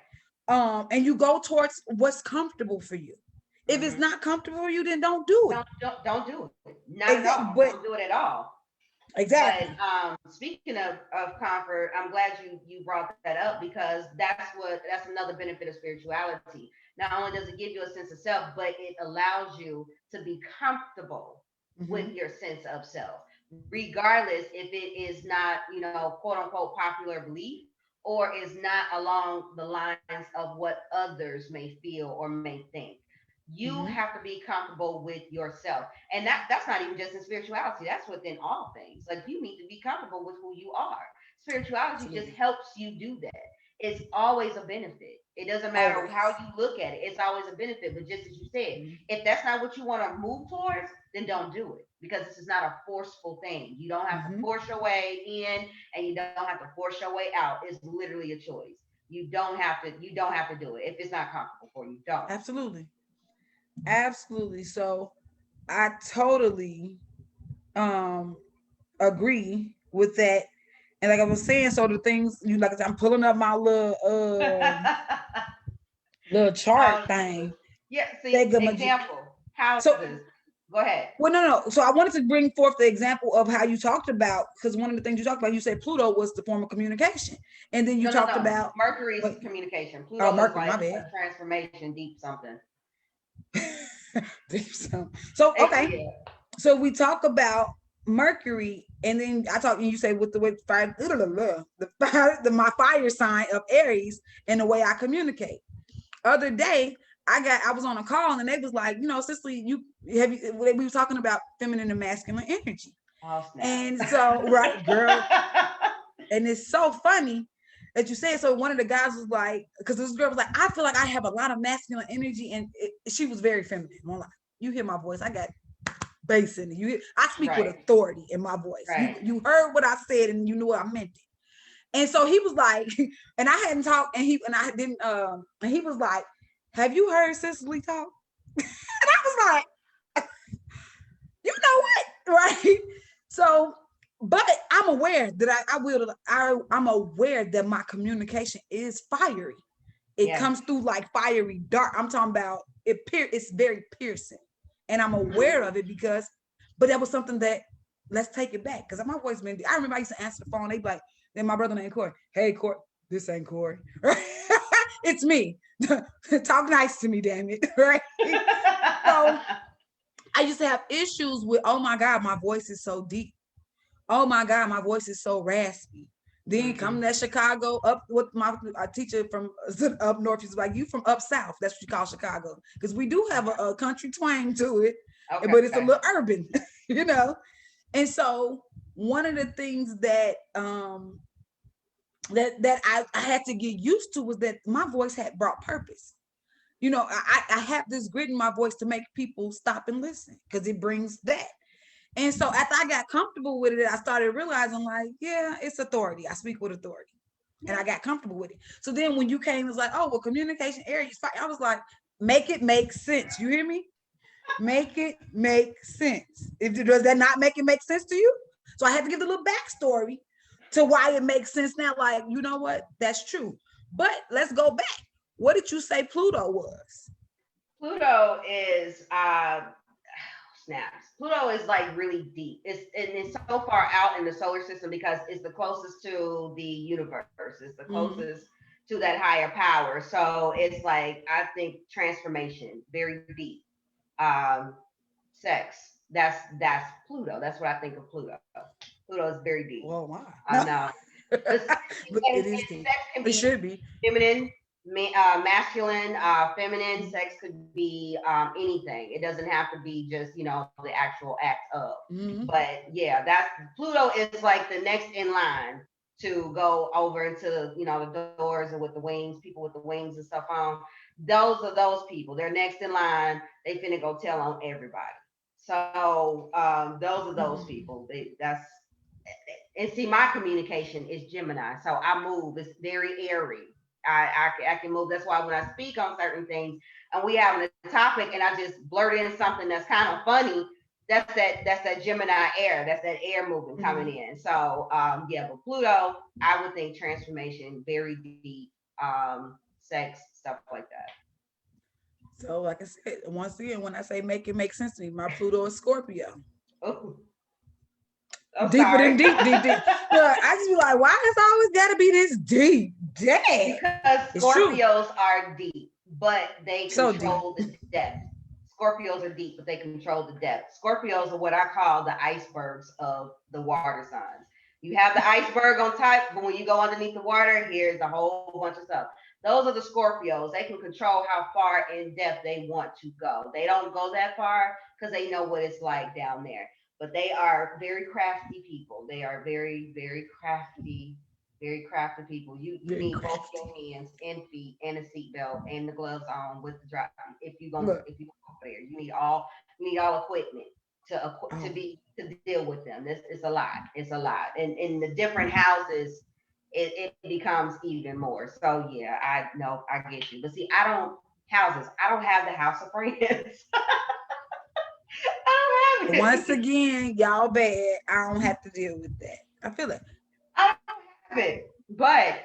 [SPEAKER 1] And you go towards what's comfortable for you. If it's not comfortable for you, then don't do it.
[SPEAKER 2] Don't do it. Not at
[SPEAKER 1] Exactly.
[SPEAKER 2] all.
[SPEAKER 1] But
[SPEAKER 2] Don't do it at all. But
[SPEAKER 1] exactly.
[SPEAKER 2] speaking of comfort, I'm glad you brought that up because that's another benefit of spirituality. Not only does it give you a sense of self, but it allows you to be comfortable with
[SPEAKER 1] Mm-hmm.
[SPEAKER 2] your sense of self, regardless if it is not, quote unquote popular belief or is not along the lines of what others may feel or may think. You
[SPEAKER 1] Mm-hmm.
[SPEAKER 2] have to be comfortable with yourself. And that's not even just in spirituality, that's within all things. Like you need to be comfortable with who you are. Spirituality just
[SPEAKER 1] Absolutely.
[SPEAKER 2] helps you do that. It's always a benefit. It doesn't matter how
[SPEAKER 1] Always.
[SPEAKER 2] you look at it, it's always a benefit. But just as you said,
[SPEAKER 1] Mm-hmm.
[SPEAKER 2] if that's not what you want to move towards, then don't do it, because this is not a forceful thing. You don't have to
[SPEAKER 1] Mm-hmm.
[SPEAKER 2] force your way in, and you don't have to force your way out. It's literally a choice. You don't have to do it. If it's not comfortable for you, don't.
[SPEAKER 1] Absolutely. Absolutely. So I totally um agree with that. And like I was saying, so the things you like, I'm pulling up my little chart
[SPEAKER 2] Houses.
[SPEAKER 1] thing.
[SPEAKER 2] Yeah, see,
[SPEAKER 1] Thingamajig.
[SPEAKER 2] example,
[SPEAKER 1] So
[SPEAKER 2] houses. Go ahead.
[SPEAKER 1] well, no. So I wanted to bring forth the example of how you talked about, because one of the things you talked about, you said Pluto was the form of communication, and then you
[SPEAKER 2] No, no,
[SPEAKER 1] talked
[SPEAKER 2] no.
[SPEAKER 1] about
[SPEAKER 2] Mercury's
[SPEAKER 1] what?
[SPEAKER 2] communication.
[SPEAKER 1] Oh,
[SPEAKER 2] Pluto is
[SPEAKER 1] Mercury. My
[SPEAKER 2] like
[SPEAKER 1] bad.
[SPEAKER 2] a transformation, deep something.
[SPEAKER 1] So okay.
[SPEAKER 2] Yeah.
[SPEAKER 1] So we talk about Mercury, and then I talk, and you say with the way fire, my fire sign of Aries, and the way I communicate. Other day, I was on a call, and they was like, Cicely, we were talking about feminine and masculine energy,
[SPEAKER 2] Oh snap.
[SPEAKER 1] and so right, girl, and it's so funny that you say it. So one of the guys was like, because this girl was like, I feel like I have a lot of masculine energy, and she was very feminine. Well, like, you hear my voice, I got bass in it. I speak with
[SPEAKER 2] Right.
[SPEAKER 1] authority in my voice.
[SPEAKER 2] Right.
[SPEAKER 1] You heard what I said, and you knew what I meant it. And so he was like, and I hadn't talked, and I didn't, and he was like, have you heard Cicely talk? And I was like, you know what, right? So, but I'm aware that I'm aware that my communication is fiery. It
[SPEAKER 2] Yeah.
[SPEAKER 1] comes through like fiery dart. I'm talking about it's very piercing, and I'm aware
[SPEAKER 2] Hmm.
[SPEAKER 1] of it because, but that was something that, let's take it back, because my voice been. I remember I used to answer the phone. They be like, then my brother named Corey. Hey, Corey, this ain't Corey. It's me. Talk nice to me, damn it. Right. So I used to have issues with, oh my God, my voice is so deep. Oh my God, my voice is so raspy. Then come
[SPEAKER 2] Hmm.
[SPEAKER 1] to Chicago up with my teacher from up north. She's like, you from up south. That's what you call Chicago. Because we do have
[SPEAKER 2] Okay.
[SPEAKER 1] a country twang to it, but it's a
[SPEAKER 2] Okay.
[SPEAKER 1] little urban, you know? And so one of the things that I had to get used to was that my voice had brought purpose. I have this grit in my voice to make people stop and listen because it brings that. And so after I got comfortable with it, I started realizing, like, yeah, it's authority. I speak with authority. And
[SPEAKER 2] Yeah.
[SPEAKER 1] I got comfortable with it. So then when you came, it's like, oh, well, communication area. I was like, make it make sense. You hear me? Make it make sense. Does that not make it make sense to you? So I had to give the little backstory to why it makes sense now. Like, you know what? That's true. But let's go back. What did you say Pluto was?
[SPEAKER 2] Pluto is snaps. Pluto is like really deep. It's so far out in the solar system because it's the closest to the universe. It's the
[SPEAKER 1] Mm-hmm.
[SPEAKER 2] closest to that higher power. So it's like I think transformation, very deep. Um, Sex. That's Pluto. That's what I think of Pluto. Pluto is very deep.
[SPEAKER 1] Well, why?
[SPEAKER 2] I
[SPEAKER 1] No.
[SPEAKER 2] know. But sex,
[SPEAKER 1] But
[SPEAKER 2] and
[SPEAKER 1] it is deep.
[SPEAKER 2] sex can
[SPEAKER 1] It
[SPEAKER 2] be
[SPEAKER 1] should be.
[SPEAKER 2] feminine, masculine, feminine.
[SPEAKER 1] Mm-hmm.
[SPEAKER 2] Sex could be anything. It doesn't have to be just the actual act of.
[SPEAKER 1] Mm-hmm.
[SPEAKER 2] But yeah, that's Pluto is like the next in line to go over into the doors and with the wings, people with the wings and stuff on. Those are those people. They're next in line. They finna go tell on everybody. So those are those
[SPEAKER 1] Mm-hmm.
[SPEAKER 2] people. That's and see, my communication is Gemini, so I move. It's very airy. I can move. That's why when I speak on certain things, and we have a topic, and I just blurt in something that's kind of funny, that's that Gemini air. That's that air moving coming
[SPEAKER 1] Mm-hmm.
[SPEAKER 2] in. So yeah, but Pluto, I would think transformation, very deep, sex, stuff like that.
[SPEAKER 1] So, like I said, once again, when I say make it make sense to me, my Pluto is Scorpio.
[SPEAKER 2] Oh, I'm
[SPEAKER 1] Deeper than
[SPEAKER 2] sorry.
[SPEAKER 1] deep, deep, deep. Look, I just be like, why does it always got to be this deep? Dang.
[SPEAKER 2] Because
[SPEAKER 1] It's true.
[SPEAKER 2] Scorpios are deep, but they
[SPEAKER 1] So deep.
[SPEAKER 2] control the depth. Scorpios are deep, but they control the depth. Scorpios are what I call the icebergs of the water signs. You have the iceberg on top, but when you go underneath the water, here's a whole bunch of stuff. Those are the Scorpios. They can control how far in depth they want to go. They don't go that far because they know what it's like down there. But they are very crafty people. They are very, very crafty people. You
[SPEAKER 1] Very
[SPEAKER 2] need both
[SPEAKER 1] crafty.
[SPEAKER 2] your hands and feet and a seatbelt and the gloves on with the drop.
[SPEAKER 1] Look.
[SPEAKER 2] If you go over there, you need all equipment to
[SPEAKER 1] Oh,
[SPEAKER 2] be to deal with them. This it's a lot. It's a lot. And in the different houses, it becomes even more. So yeah, I know I get you. But see, I don't houses. I don't have the house of friends. I don't have
[SPEAKER 1] once
[SPEAKER 2] it.
[SPEAKER 1] again, y'all bad. I don't have to deal with that. I feel it.
[SPEAKER 2] I don't have it. But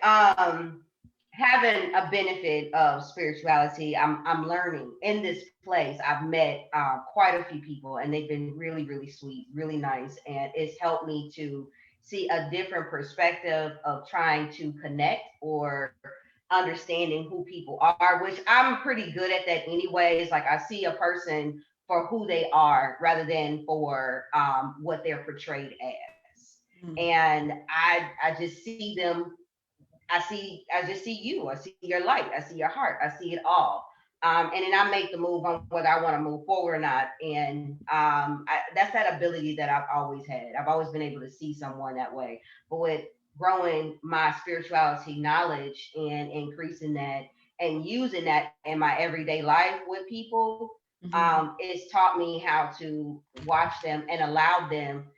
[SPEAKER 2] having a benefit of spirituality, I'm learning in this place. I've met quite a few people, and they've been really, really sweet, really nice, and it's helped me to see a different perspective of trying to connect or understanding who people are, which I'm pretty good at that anyways. Like I see a person for who they are rather than for what they're portrayed as.
[SPEAKER 1] Mm.
[SPEAKER 2] And I just see them. I just see you. I see your light. I see your heart. I see it all. And then I make the move on whether I want to move forward or not. And that's that ability that I've always had. I've always been able to see someone that way. But with growing my spirituality knowledge and increasing that and using that in my everyday life with people,
[SPEAKER 1] Mhm.
[SPEAKER 2] it's taught me how to watch them and allow them,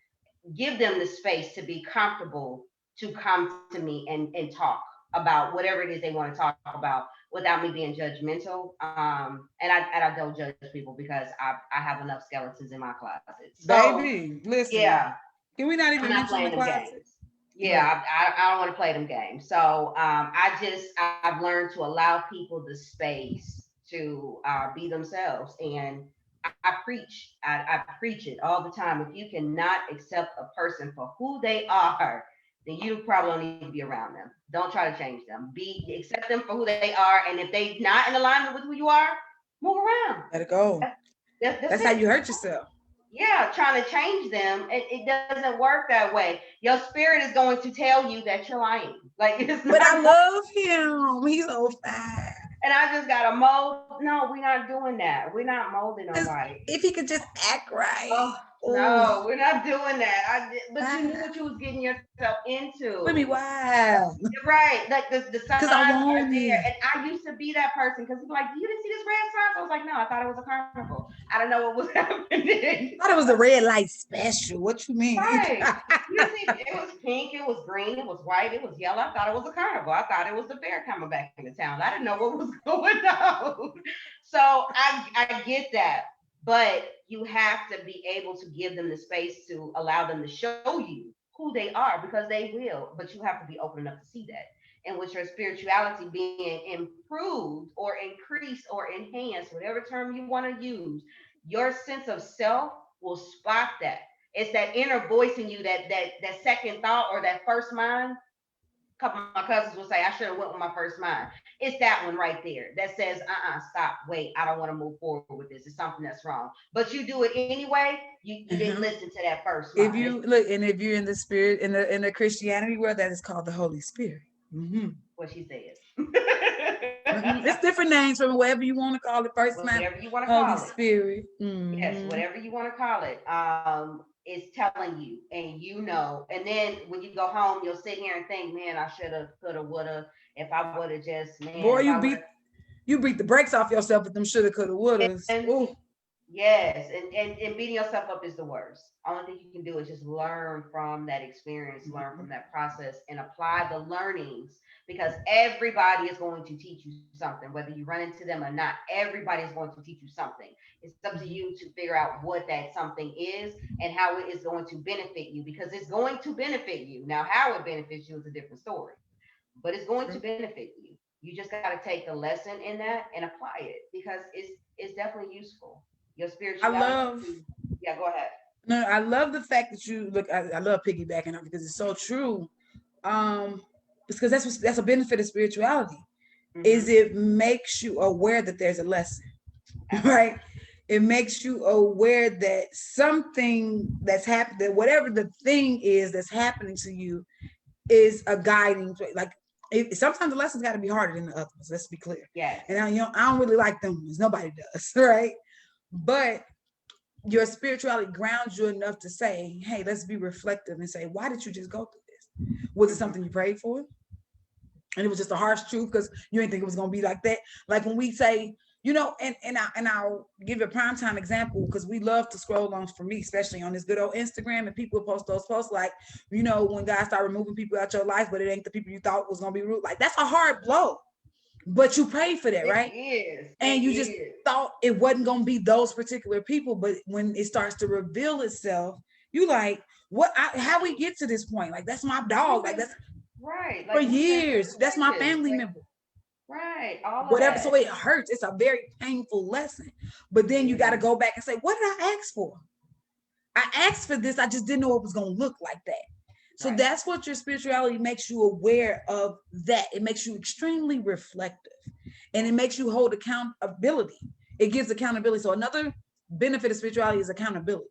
[SPEAKER 2] give them the space to be comfortable to come to me and talk about whatever it is they want to talk about without me being judgmental. And I don't judge people because I have enough skeletons in my closet. So
[SPEAKER 1] Baby, listen.
[SPEAKER 2] yeah,
[SPEAKER 1] Can we not
[SPEAKER 2] I'm
[SPEAKER 1] even
[SPEAKER 2] not
[SPEAKER 1] mention
[SPEAKER 2] playing
[SPEAKER 1] the
[SPEAKER 2] them
[SPEAKER 1] closet?
[SPEAKER 2] games. Yeah,
[SPEAKER 1] Look,
[SPEAKER 2] I don't want to play them games. So I've learned to allow people the space to be themselves, and I preach. I preach it all the time. If you cannot accept a person for who they are, then you probably don't need to be around them. Don't try to change them. Be accept them for who they are, and if they're not in alignment with who you are, move around.
[SPEAKER 1] let it go.
[SPEAKER 2] That's
[SPEAKER 1] That's how
[SPEAKER 2] it.
[SPEAKER 1] you hurt yourself.
[SPEAKER 2] Yeah, trying to change them, it doesn't work that way. Your spirit is going to tell you that you're lying. Like it's
[SPEAKER 1] But I
[SPEAKER 2] not going.
[SPEAKER 1] love him. He's so fine.
[SPEAKER 2] And I just got to mold. No, we're not doing that. We're not molding
[SPEAKER 1] Just
[SPEAKER 2] nobody.
[SPEAKER 1] if he could just act
[SPEAKER 2] Oh
[SPEAKER 1] right. Oh,
[SPEAKER 2] no, we're not doing that. But you knew
[SPEAKER 1] why?
[SPEAKER 2] what you was getting yourself into.
[SPEAKER 1] Women, why?
[SPEAKER 2] Right. Like the
[SPEAKER 1] Because I
[SPEAKER 2] signs are
[SPEAKER 1] want
[SPEAKER 2] there.
[SPEAKER 1] it.
[SPEAKER 2] And I used to be that person because people like, you didn't see this red sign? I was like, no, I thought it was a carnival. I don't know what was happening.
[SPEAKER 1] I thought it was a red light special. What you mean?
[SPEAKER 2] Right. You see, it was pink, it was green, it was white, it was yellow. I thought it was a carnival. I thought it was the fair coming back into town. I didn't know what was going on. So I get that. But you have to be able to give them the space to allow them to show you who they are because they will. But you have to be open enough to see that. And with your spirituality being improved or increased or enhanced, whatever term you want to use, your sense of self will spot that. It's that inner voice in you, that second thought or that first mind. A couple of my cousins will say, I should have went with my first mind. It's that one right there that says, stop, wait, I don't want to move forward with this. It's something that's wrong. But you do it anyway. You didn't
[SPEAKER 1] Mhm.
[SPEAKER 2] listen to that first
[SPEAKER 1] If
[SPEAKER 2] mind.
[SPEAKER 1] you look, and if you're in the spirit in the Christianity world, that is called the Holy Spirit. Hmm.
[SPEAKER 2] What she said.
[SPEAKER 1] It's different names from whatever you want to call it. First man,
[SPEAKER 2] Whatever you want to
[SPEAKER 1] Holy
[SPEAKER 2] call it.
[SPEAKER 1] Spirit.
[SPEAKER 2] Yes,
[SPEAKER 1] Hmm.
[SPEAKER 2] whatever you want to call it, it's telling you, and you know. And then when you go home, you'll sit here and think, man, I should have, could have, would have. If I would have just, man,
[SPEAKER 1] Boy,
[SPEAKER 2] if I would have.
[SPEAKER 1] you beat the brakes off yourself with them shoulda, coulda, wouldas.
[SPEAKER 2] And
[SPEAKER 1] Oh,
[SPEAKER 2] yes, and beating yourself up is the worst. Only thing you can do is just learn from that experience, learn from that process, and apply the learnings because everybody is going to teach you something, whether you run into them or not. Everybody is going to teach you something. It's up to you to figure out what that something is and how it is going to benefit you because it's going to benefit you. Now, how it benefits you is a different story, but it's going to benefit you. You just got to take the lesson in that and apply it, because it's definitely useful. Your
[SPEAKER 1] I
[SPEAKER 2] spirituality.
[SPEAKER 1] love,
[SPEAKER 2] Yeah, go ahead.
[SPEAKER 1] no, I love the fact that you look. I love piggybacking on because it's so true. It's because that's a benefit of spirituality. Is
[SPEAKER 2] Mm-hmm.
[SPEAKER 1] it makes you aware that there's a lesson, right? It makes you aware that something that's happened, that whatever the thing is that's happening to you is a guiding, like sometimes the lessons got to be harder than the others. Let's be clear.
[SPEAKER 2] Yes.
[SPEAKER 1] And I don't really like them ones. Nobody does, right? But your spirituality grounds you enough to say, hey, let's be reflective and say, why did you just go through this? Was it
[SPEAKER 2] Mm-hmm.
[SPEAKER 1] something you prayed for? And it was just a harsh truth because you didn't think it was gonna be like that. Like when we say, I'll give you a prime time example because we love to scroll on, for me, especially on this good old Instagram, and people post those posts like, when God started removing people out your life, but it ain't the people you thought was gonna be rude. Like that's a hard blow. But you prayed for that,
[SPEAKER 2] It
[SPEAKER 1] right?
[SPEAKER 2] is.
[SPEAKER 1] And
[SPEAKER 2] It
[SPEAKER 1] you just
[SPEAKER 2] is.
[SPEAKER 1] thought it wasn't gonna be those particular people, but when it starts to reveal itself, you like, how we get to this point? Like that's my dog.
[SPEAKER 2] We've
[SPEAKER 1] Like
[SPEAKER 2] been
[SPEAKER 1] that's
[SPEAKER 2] right.
[SPEAKER 1] for
[SPEAKER 2] Like we've been
[SPEAKER 1] years. That's my
[SPEAKER 2] through stages.
[SPEAKER 1] family
[SPEAKER 2] Like
[SPEAKER 1] member.
[SPEAKER 2] right. All of
[SPEAKER 1] Whatever. So
[SPEAKER 2] that.
[SPEAKER 1] it hurts. It's a very painful lesson. But then you got to
[SPEAKER 2] Yeah.
[SPEAKER 1] go back and say, what did I ask for? I asked for this. I just didn't know it was going to look like that. So
[SPEAKER 2] Right.
[SPEAKER 1] that's what your spirituality makes you aware of, that it makes you extremely reflective, and it makes you hold accountability. It gives accountability. So another benefit of spirituality is accountability.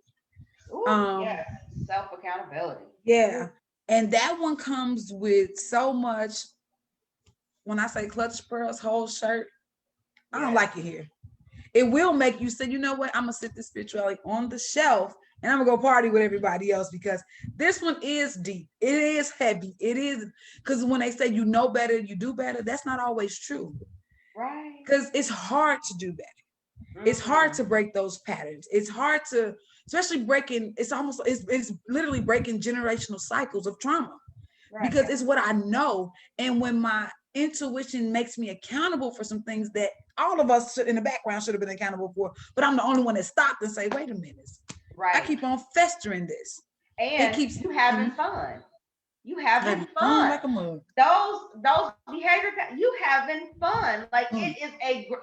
[SPEAKER 2] Ooh,
[SPEAKER 1] Um,
[SPEAKER 2] yes. Self accountability.
[SPEAKER 1] yeah. And that one comes with so much. When I say clutch pearls, whole shirt, I don't
[SPEAKER 2] Yes.
[SPEAKER 1] like it here. It will make you say, you know what, I'm gonna sit this spirituality on the shelf and I'm gonna go party with everybody else, because this one is deep, it is heavy, it is, because when they say you know better, you do better, that's not always true,
[SPEAKER 2] Right.
[SPEAKER 1] because it's hard to do better. It's hard
[SPEAKER 2] Mm-hmm.
[SPEAKER 1] to break those patterns. It's hard to, especially breaking, it's literally breaking generational cycles of trauma, because
[SPEAKER 2] Right.
[SPEAKER 1] it's what I know. And when my intuition makes me accountable for some things that all of us in the background should have been accountable for, but I'm the only one that stopped and say, wait a minute, I
[SPEAKER 2] Right.
[SPEAKER 1] keep on festering this. It
[SPEAKER 2] And
[SPEAKER 1] keeps
[SPEAKER 2] you having
[SPEAKER 1] mhm,
[SPEAKER 2] fun. You having
[SPEAKER 1] having fun
[SPEAKER 2] fun.
[SPEAKER 1] like a mug.
[SPEAKER 2] Those behavior, you having fun. Like
[SPEAKER 1] Mm,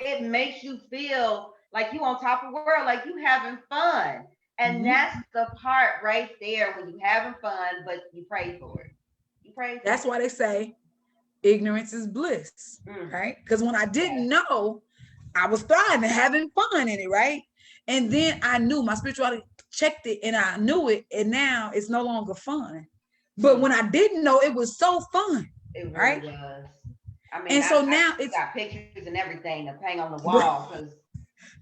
[SPEAKER 2] it makes you feel like you on top of the world, like you having fun. And that's
[SPEAKER 1] mhm.
[SPEAKER 2] the part right there when you having fun, but you pray for it. You pray
[SPEAKER 1] That's
[SPEAKER 2] for it.
[SPEAKER 1] why they say ignorance is bliss,
[SPEAKER 2] Mm,
[SPEAKER 1] right? Because when I didn't
[SPEAKER 2] yes.
[SPEAKER 1] know, I was thriving, having fun in it, right? And then I knew my spirituality checked it and I knew it, and now it's no longer fun. But
[SPEAKER 2] Mm,
[SPEAKER 1] when I didn't know, it was so fun,
[SPEAKER 2] it really
[SPEAKER 1] right?
[SPEAKER 2] was. I mean,
[SPEAKER 1] And so
[SPEAKER 2] I
[SPEAKER 1] now
[SPEAKER 2] still
[SPEAKER 1] it's
[SPEAKER 2] got pictures and everything to hang on the wall because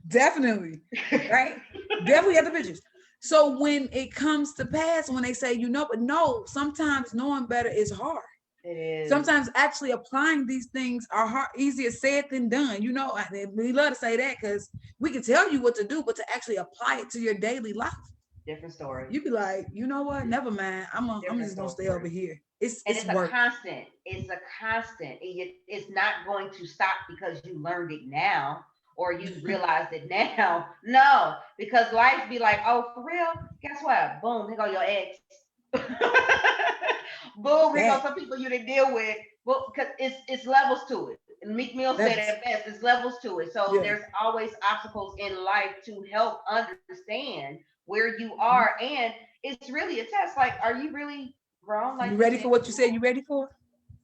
[SPEAKER 1] definitely, right? Definitely have the pictures. So when it comes to pass, when they say, but no, sometimes knowing better is hard.
[SPEAKER 2] it is
[SPEAKER 1] Sometimes actually applying these things are hard, easier said than done. We love to say that because we can tell you what to do, but to actually apply it to your daily life,
[SPEAKER 2] different story.
[SPEAKER 1] you be like, you know what? Never mind. I'm
[SPEAKER 2] Different
[SPEAKER 1] just gonna stay
[SPEAKER 2] story.
[SPEAKER 1] over here.
[SPEAKER 2] And
[SPEAKER 1] It's
[SPEAKER 2] it's a
[SPEAKER 1] work.
[SPEAKER 2] constant. It's a constant. It's not going to stop because you learned it now or you realized it now. No, because life be like, oh, for real? Guess what? Boom, here go your ex. Boom, here go
[SPEAKER 1] That
[SPEAKER 2] some people you didn't deal with. Well, because it's levels to it. And Meek Mill said
[SPEAKER 1] levels.
[SPEAKER 2] it best. It's levels to it. So
[SPEAKER 1] Yeah.
[SPEAKER 2] there's always obstacles in life to help understand where you
[SPEAKER 1] Mhm.
[SPEAKER 2] are, and it's really a test. Like, are you really grown? Like
[SPEAKER 1] You
[SPEAKER 2] you
[SPEAKER 1] ready
[SPEAKER 2] said,
[SPEAKER 1] for what you said you ready for?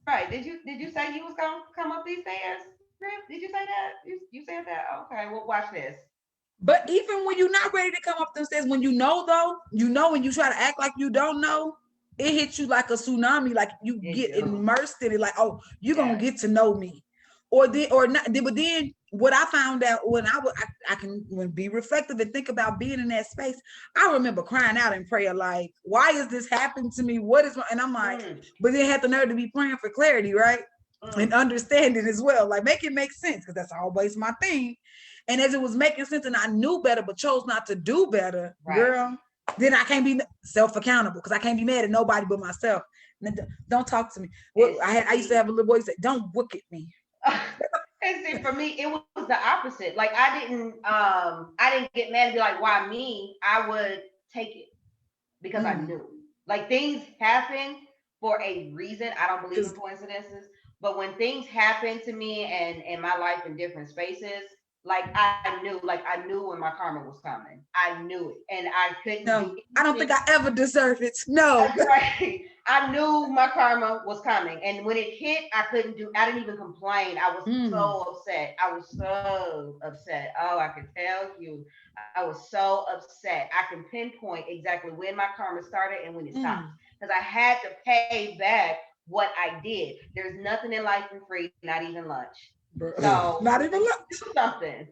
[SPEAKER 2] right? Did you say you was gonna come up these stairs? Griff? Did you say that? You said that? Okay, well, watch this.
[SPEAKER 1] But even when you're not ready to come up them stairs, when you know though, when you try to act like you don't know, it hits you like a tsunami, like you
[SPEAKER 2] It
[SPEAKER 1] get
[SPEAKER 2] do.
[SPEAKER 1] immersed in it, like, oh, you're gonna
[SPEAKER 2] Yes.
[SPEAKER 1] get to know me. Or not, but then what I found out when I can be reflective and think about being in that space, I remember crying out in prayer, like, why is this happening to me? What is my, and I'm like,
[SPEAKER 2] Mm,
[SPEAKER 1] but then had the nerve to be praying for clarity, right? And
[SPEAKER 2] mm.
[SPEAKER 1] understanding as well, like make it make sense, because that's always my thing. And as it was making sense and I knew better but chose not to do better,
[SPEAKER 2] Right.
[SPEAKER 1] girl, then I can't be self-accountable because I can't be mad at nobody but myself. Don't talk to me. Well,
[SPEAKER 2] And
[SPEAKER 1] I used to
[SPEAKER 2] see,
[SPEAKER 1] have a little boy say, don't look at me.
[SPEAKER 2] and see, for me, it was the opposite. Like I didn't get mad and be like, why me? I would take it because I
[SPEAKER 1] Mm.
[SPEAKER 2] knew. Like things happen for a reason. I don't believe in
[SPEAKER 1] Because
[SPEAKER 2] coincidences, But when things happen to me and in my life in different spaces, like I knew when my karma was coming. I knew it, and I couldn't do
[SPEAKER 1] No, I don't think
[SPEAKER 2] anything.
[SPEAKER 1] I ever deserve it. No.
[SPEAKER 2] That's right. I knew my karma was coming. And when it hit, I didn't even complain. I was
[SPEAKER 1] Mm,
[SPEAKER 2] so upset. I was so upset. Oh, I can tell you. I was so upset. I can pinpoint exactly when my karma started and when it stopped.
[SPEAKER 1] mm.
[SPEAKER 2] Because I had to pay back what I did. There's nothing in life for free, not even lunch. So
[SPEAKER 1] Not
[SPEAKER 2] when
[SPEAKER 1] even
[SPEAKER 2] you
[SPEAKER 1] look.
[SPEAKER 2] do something,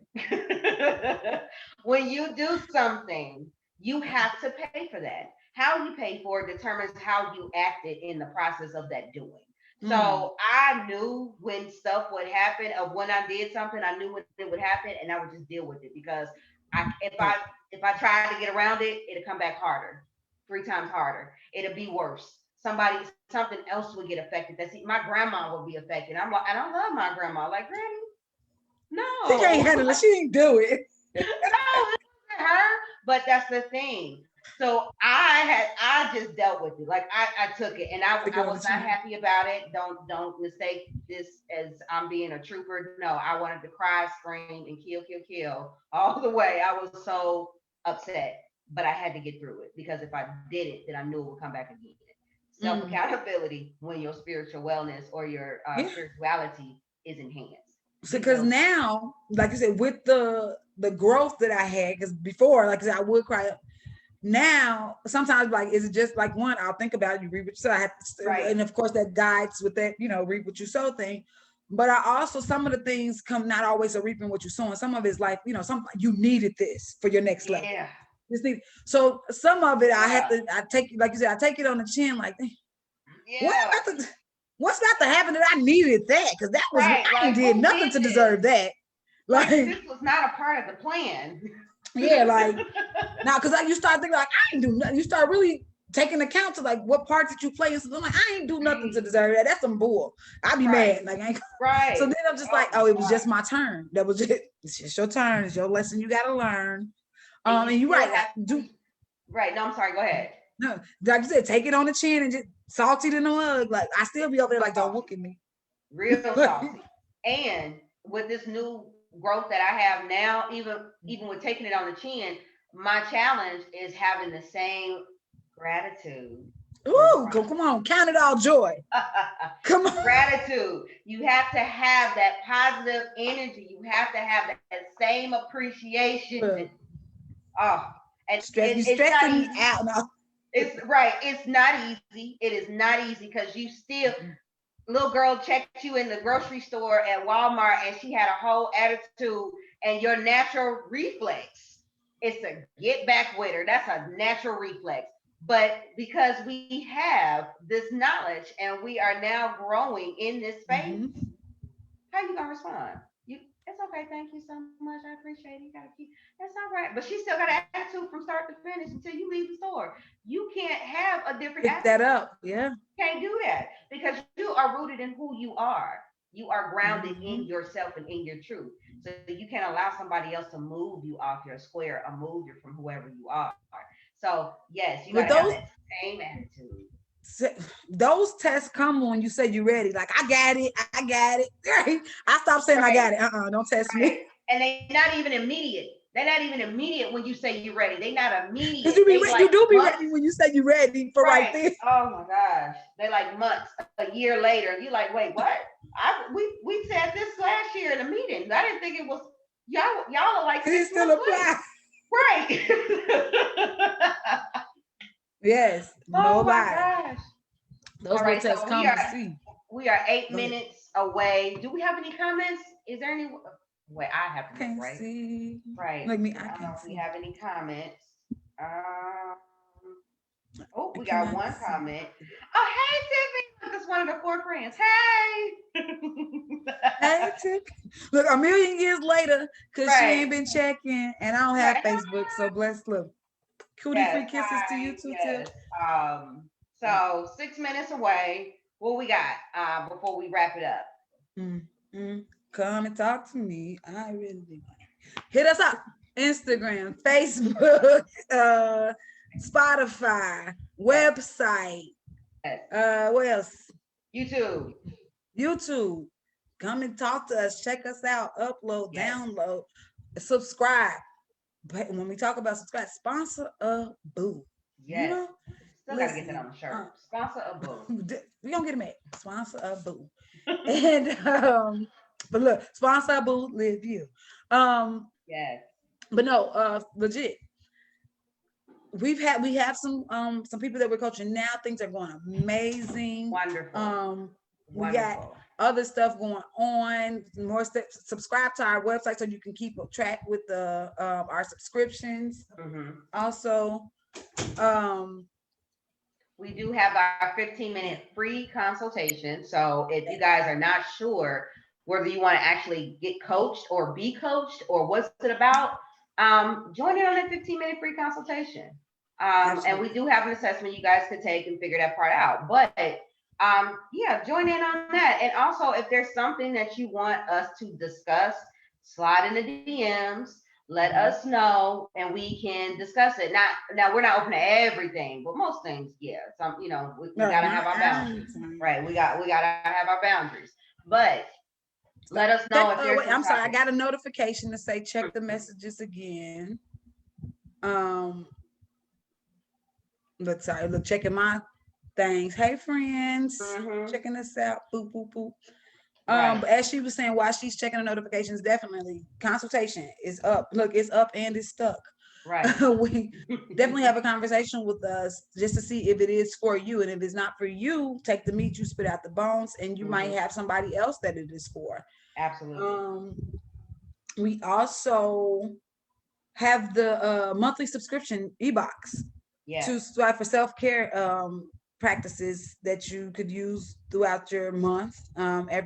[SPEAKER 2] when you do something, you have to pay for that. How you pay for it determines how you acted in the process of that doing.
[SPEAKER 1] Mm,
[SPEAKER 2] So I knew when stuff would happen, of when I did something, I knew when it would happen, and I would just deal with it because
[SPEAKER 1] right.
[SPEAKER 2] if I tried to get around it, it'd come back harder, 3 times harder. It'd be worse. Something else would get affected. My grandma would be affected. I'm like, and I love my grandma. Like, Granny,
[SPEAKER 1] She can't
[SPEAKER 2] no,
[SPEAKER 1] handle it. She ain't do it.
[SPEAKER 2] no, it wasn't her. But that's the thing. So I just dealt with it. Like I took it, and
[SPEAKER 1] Stick it
[SPEAKER 2] I
[SPEAKER 1] on
[SPEAKER 2] was
[SPEAKER 1] the
[SPEAKER 2] not
[SPEAKER 1] chin.
[SPEAKER 2] happy about it. Don't mistake this as I'm being a trooper. No, I wanted to cry, scream, and kill all the way. I was so upset, but I had to get through it because if I did it, then I knew it would come back again. Self
[SPEAKER 1] Mm,
[SPEAKER 2] accountability when your spiritual wellness or your
[SPEAKER 1] yeah.
[SPEAKER 2] spirituality is enhanced.
[SPEAKER 1] So,
[SPEAKER 2] You
[SPEAKER 1] because
[SPEAKER 2] know.
[SPEAKER 1] now, like I said, with the growth that I had, because before, like I said, I would cry. Now, sometimes, like, is it just like one? I'll think about it. You read what you said. I have to,
[SPEAKER 2] Right.
[SPEAKER 1] and of course, that guides with that, read what you sow thing. But I also, some of the things come not always a reaping what you sow, and some of it's like, some you needed this for your next level.
[SPEAKER 2] Yeah.
[SPEAKER 1] This need, so some of it I have
[SPEAKER 2] Yeah.
[SPEAKER 1] to, I take, like you said, I take it on the chin, like, what
[SPEAKER 2] Yeah.
[SPEAKER 1] about the, what's about to happen that I needed that? Because that was,
[SPEAKER 2] Right.
[SPEAKER 1] I ain't
[SPEAKER 2] Like,
[SPEAKER 1] did
[SPEAKER 2] who
[SPEAKER 1] nothing
[SPEAKER 2] did
[SPEAKER 1] to
[SPEAKER 2] this?
[SPEAKER 1] deserve that.
[SPEAKER 2] Like,
[SPEAKER 1] Like,
[SPEAKER 2] this was not a part of the plan.
[SPEAKER 1] yeah, like now, because like you start thinking like I ain't do nothing. You start really taking account to like what part did you play. And so I'm like, I ain't do nothing to
[SPEAKER 2] Right.
[SPEAKER 1] deserve that. That's some bull. I'd be
[SPEAKER 2] Right.
[SPEAKER 1] mad. Like I ain't. So
[SPEAKER 2] Right.
[SPEAKER 1] then I'm just like,
[SPEAKER 2] Oh my
[SPEAKER 1] oh, it was
[SPEAKER 2] God.
[SPEAKER 1] just my turn. That was it. It's just your turn. It's your lesson. You got to learn.
[SPEAKER 2] And you
[SPEAKER 1] And you're
[SPEAKER 2] still
[SPEAKER 1] right.
[SPEAKER 2] have
[SPEAKER 1] Do
[SPEAKER 2] right. No, I'm sorry. Go ahead.
[SPEAKER 1] no, like you said, take it on the chin and just salty to the mug. Like I still be over there like, don't
[SPEAKER 2] Saucy.
[SPEAKER 1] look at me.
[SPEAKER 2] Real saucy. And with this new growth that I have now, even with taking it on the chin, my challenge is having the same gratitude
[SPEAKER 1] Ooh,
[SPEAKER 2] regardless.
[SPEAKER 1] come on, count it all joy. Come on.
[SPEAKER 2] Gratitude. You have to have that positive energy. You have to have that same appreciation. Oh, and
[SPEAKER 1] You
[SPEAKER 2] it's not
[SPEAKER 1] stressing me
[SPEAKER 2] easy.
[SPEAKER 1] out now.
[SPEAKER 2] It's right. It's not easy. It is not easy because you still, little girl checked you in the grocery store at Walmart and she had a whole attitude, and your natural reflex is to get back with her. That's a natural reflex. But because we have this knowledge and we are now growing in this space,
[SPEAKER 1] Mm-hmm.
[SPEAKER 2] how you gonna respond? It's okay. Thank you so much. I appreciate it. You gotta keep. That's all right. But she still got an attitude from start to finish until you leave the store. You can't have a different
[SPEAKER 1] Pick that
[SPEAKER 2] attitude.
[SPEAKER 1] up. Yeah.
[SPEAKER 2] Can't do that because you are rooted in who you are. You are grounded in
[SPEAKER 1] Mm-hmm.
[SPEAKER 2] yourself and in your truth. So you can't allow somebody else to move you off your square or move you from whoever you are. So yes, you got
[SPEAKER 1] But
[SPEAKER 2] to have that same attitude.
[SPEAKER 1] those tests come when you say you're ready. Like I got it, I got it. Right? I stopped saying I
[SPEAKER 2] Right,
[SPEAKER 1] got it. Don't test
[SPEAKER 2] right.
[SPEAKER 1] me.
[SPEAKER 2] And they're not even immediate. They're not even immediate when you say you're ready. They're not
[SPEAKER 1] Because
[SPEAKER 2] immediate. They
[SPEAKER 1] you
[SPEAKER 2] like
[SPEAKER 1] do be
[SPEAKER 2] months.
[SPEAKER 1] ready when you say you're ready for right
[SPEAKER 2] Right.
[SPEAKER 1] there.
[SPEAKER 2] Oh my gosh. They like months, a year later. You like, wait, what? We said this last year in a meeting. I didn't think it was y'all are like
[SPEAKER 1] It
[SPEAKER 2] 6 months
[SPEAKER 1] still
[SPEAKER 2] late.
[SPEAKER 1] apply.
[SPEAKER 2] Right.
[SPEAKER 1] Yes, no
[SPEAKER 2] Oh my
[SPEAKER 1] lie.
[SPEAKER 2] gosh.
[SPEAKER 1] Those
[SPEAKER 2] All
[SPEAKER 1] little
[SPEAKER 2] right,
[SPEAKER 1] tests
[SPEAKER 2] so
[SPEAKER 1] come to see.
[SPEAKER 2] we are eight
[SPEAKER 1] Go ahead.
[SPEAKER 2] minutes away. Do we have any comments? Is there any wait, I have
[SPEAKER 1] I
[SPEAKER 2] to look,
[SPEAKER 1] can't
[SPEAKER 2] right?
[SPEAKER 1] see.
[SPEAKER 2] Right.
[SPEAKER 1] Like me, I
[SPEAKER 2] I don't know
[SPEAKER 1] can't
[SPEAKER 2] if we
[SPEAKER 1] see.
[SPEAKER 2] have any comments. Um Oh,
[SPEAKER 1] I
[SPEAKER 2] we got
[SPEAKER 1] cannot
[SPEAKER 2] one
[SPEAKER 1] see.
[SPEAKER 2] comment. Oh, hey, Tiffany. That's one of the 4 friends. Hey.
[SPEAKER 1] Hey, Tick. Look, a million years later, because she
[SPEAKER 2] Right.
[SPEAKER 1] ain't been checking, and I don't have
[SPEAKER 2] Right.
[SPEAKER 1] Facebook, so bless. Look, cootie
[SPEAKER 2] Yes.
[SPEAKER 1] free kisses to you
[SPEAKER 2] Hi.
[SPEAKER 1] too, Tiff.
[SPEAKER 2] Yes. So 6 minutes away. What we got before we wrap it up?
[SPEAKER 1] Come and talk to me. I really do. Hit us up. Instagram, Facebook, Spotify,
[SPEAKER 2] Yes.
[SPEAKER 1] website.
[SPEAKER 2] Yes.
[SPEAKER 1] What else?
[SPEAKER 2] YouTube.
[SPEAKER 1] YouTube. Come and talk to us. Check us out. Upload,
[SPEAKER 2] Yes.
[SPEAKER 1] download, subscribe. But when we talk about subscribe, sponsor a boo. You
[SPEAKER 2] Yes.
[SPEAKER 1] know,
[SPEAKER 2] Still got to get that
[SPEAKER 1] listen.
[SPEAKER 2] on the shirt. Sponsor a boom.
[SPEAKER 1] We gonna get a mad. Sponsor a boo. And but look, sponsor a boo, live you.
[SPEAKER 2] Yes.
[SPEAKER 1] But no, legit. We have some people that we're coaching now. Things are going amazing.
[SPEAKER 2] Wonderful.
[SPEAKER 1] We got
[SPEAKER 2] Wonderful.
[SPEAKER 1] other stuff going on. More steps. Subscribe to our website so you can keep track with the our subscriptions. Also,
[SPEAKER 2] we do have our 15-minute free consultation. So if you guys are not sure whether you want to actually get coached or be coached or what's it about, join in on that 15-minute free consultation. And we do have an assessment you guys could take and figure that part out. But yeah, join in on that. And also, if there's something that you want us to discuss, slide in the DMs, let us know, and we can discuss it. Now we're not open to everything, but most things, yeah. Some, we gotta have our boundaries, right? We gotta have our boundaries. But let us know if there's.
[SPEAKER 1] I'm sorry, I got a notification to say check the messages again. Look, checking my things. Hey friends, checking us out. Boop boop boop. But as she was saying, while she's checking the notifications, definitely consultation is up. Look, it's up and it's stuck.
[SPEAKER 2] Right.
[SPEAKER 1] We definitely have a conversation with us just to see if it is for you. And if it's not for you, take the meat, you spit out the bones, and you might have somebody else that it is for.
[SPEAKER 2] Absolutely.
[SPEAKER 1] We also have the monthly subscription e-box to strive for self-care practices that you could use throughout your month.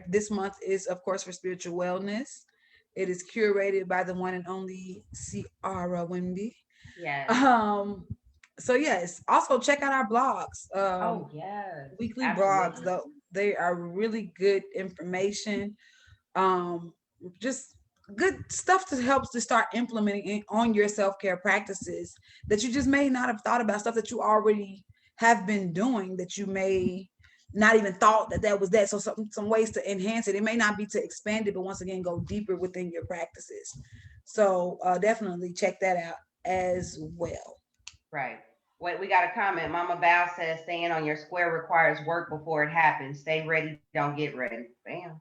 [SPEAKER 1] This month is, of course, for spiritual wellness. It is curated by the one and only CiaraWimby.
[SPEAKER 2] Yes.
[SPEAKER 1] So yes, also check out our blogs.
[SPEAKER 2] Oh yes.
[SPEAKER 1] Weekly blogs, though they are really good information. Just good stuff to help to start implementing on your self-care practices that you just may not have thought about, stuff that you already have been doing that you may not even thought that was that. So some ways to enhance it. It may not be to expand it, but once again, go deeper within your practices. So definitely check that out as well.
[SPEAKER 2] Right. Wait, we got a comment. Mama Val says staying on your square requires work before it happens. Stay ready, don't get ready. Bam.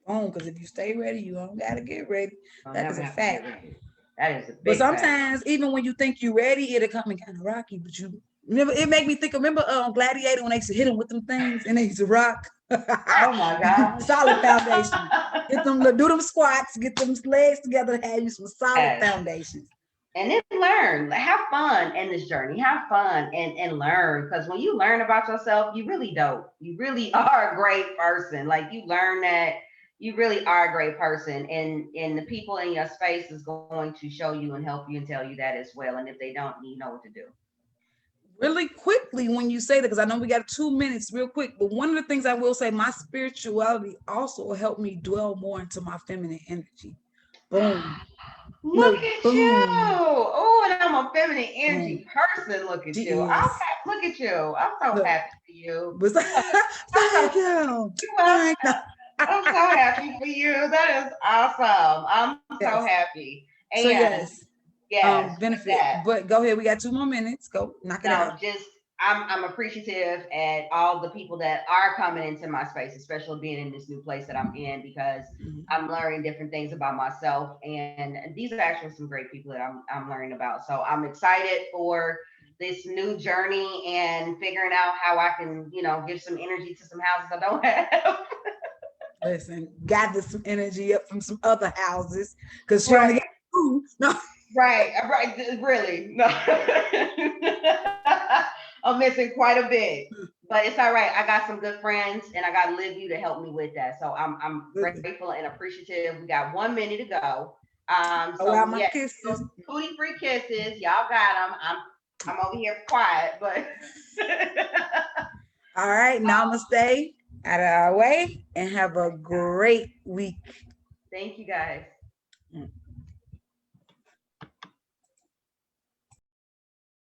[SPEAKER 1] Because if you stay ready, you don't gotta get ready. That is a fact.
[SPEAKER 2] That is a big
[SPEAKER 1] But sometimes fact. Even when you think you're ready, it'll come in kind of rocky. But you remember, it made me think. Remember, Gladiator when they used to hit him with them things and they used to rock.
[SPEAKER 2] Oh my God!
[SPEAKER 1] Solid foundation. Get them, do them squats. Get them legs together. Have you some solid foundations.
[SPEAKER 2] And then learn, have fun in this journey, have fun and learn. Because when you learn about yourself, you really dope. You really are a great person. Like you learn that you really are a great person. And the people in your space is going to show you and help you and tell you that as well. And if they don't, you know what to do.
[SPEAKER 1] Really quickly when you say that, because I know we got 2 minutes real quick, but one of the things I will say, my spirituality also helped me dwell more into my feminine energy. Boom.
[SPEAKER 2] Look at you. Oh, and I'm a feminine energy person. Look at you. Look at you. I'm so happy for you.
[SPEAKER 1] Thank you.
[SPEAKER 2] I'm so happy for you. That is awesome. I'm so happy. And
[SPEAKER 1] so yes, benefit.
[SPEAKER 2] That.
[SPEAKER 1] But go ahead. We got 2 more minutes. Go knock it out.
[SPEAKER 2] I'm appreciative at all the people that are coming into my space, especially being in this new place that I'm in, because I'm learning different things about myself. And these are actually some great people that I'm learning about. So I'm excited for this new journey and figuring out how I can, give some energy to some houses I don't have.
[SPEAKER 1] Listen, gather some energy up from some other houses because she only got 2. No.
[SPEAKER 2] Right, really. No. I'm missing quite a bit, but it's all right. I got some good friends and I got Live You to help me with that. So I'm grateful and appreciative. We got 1 minute to go.
[SPEAKER 1] My kisses.
[SPEAKER 2] Booty free kisses. Y'all got them. I'm over here quiet, but
[SPEAKER 1] all right. Namaste. Out of our way and have a great week.
[SPEAKER 2] Thank you guys.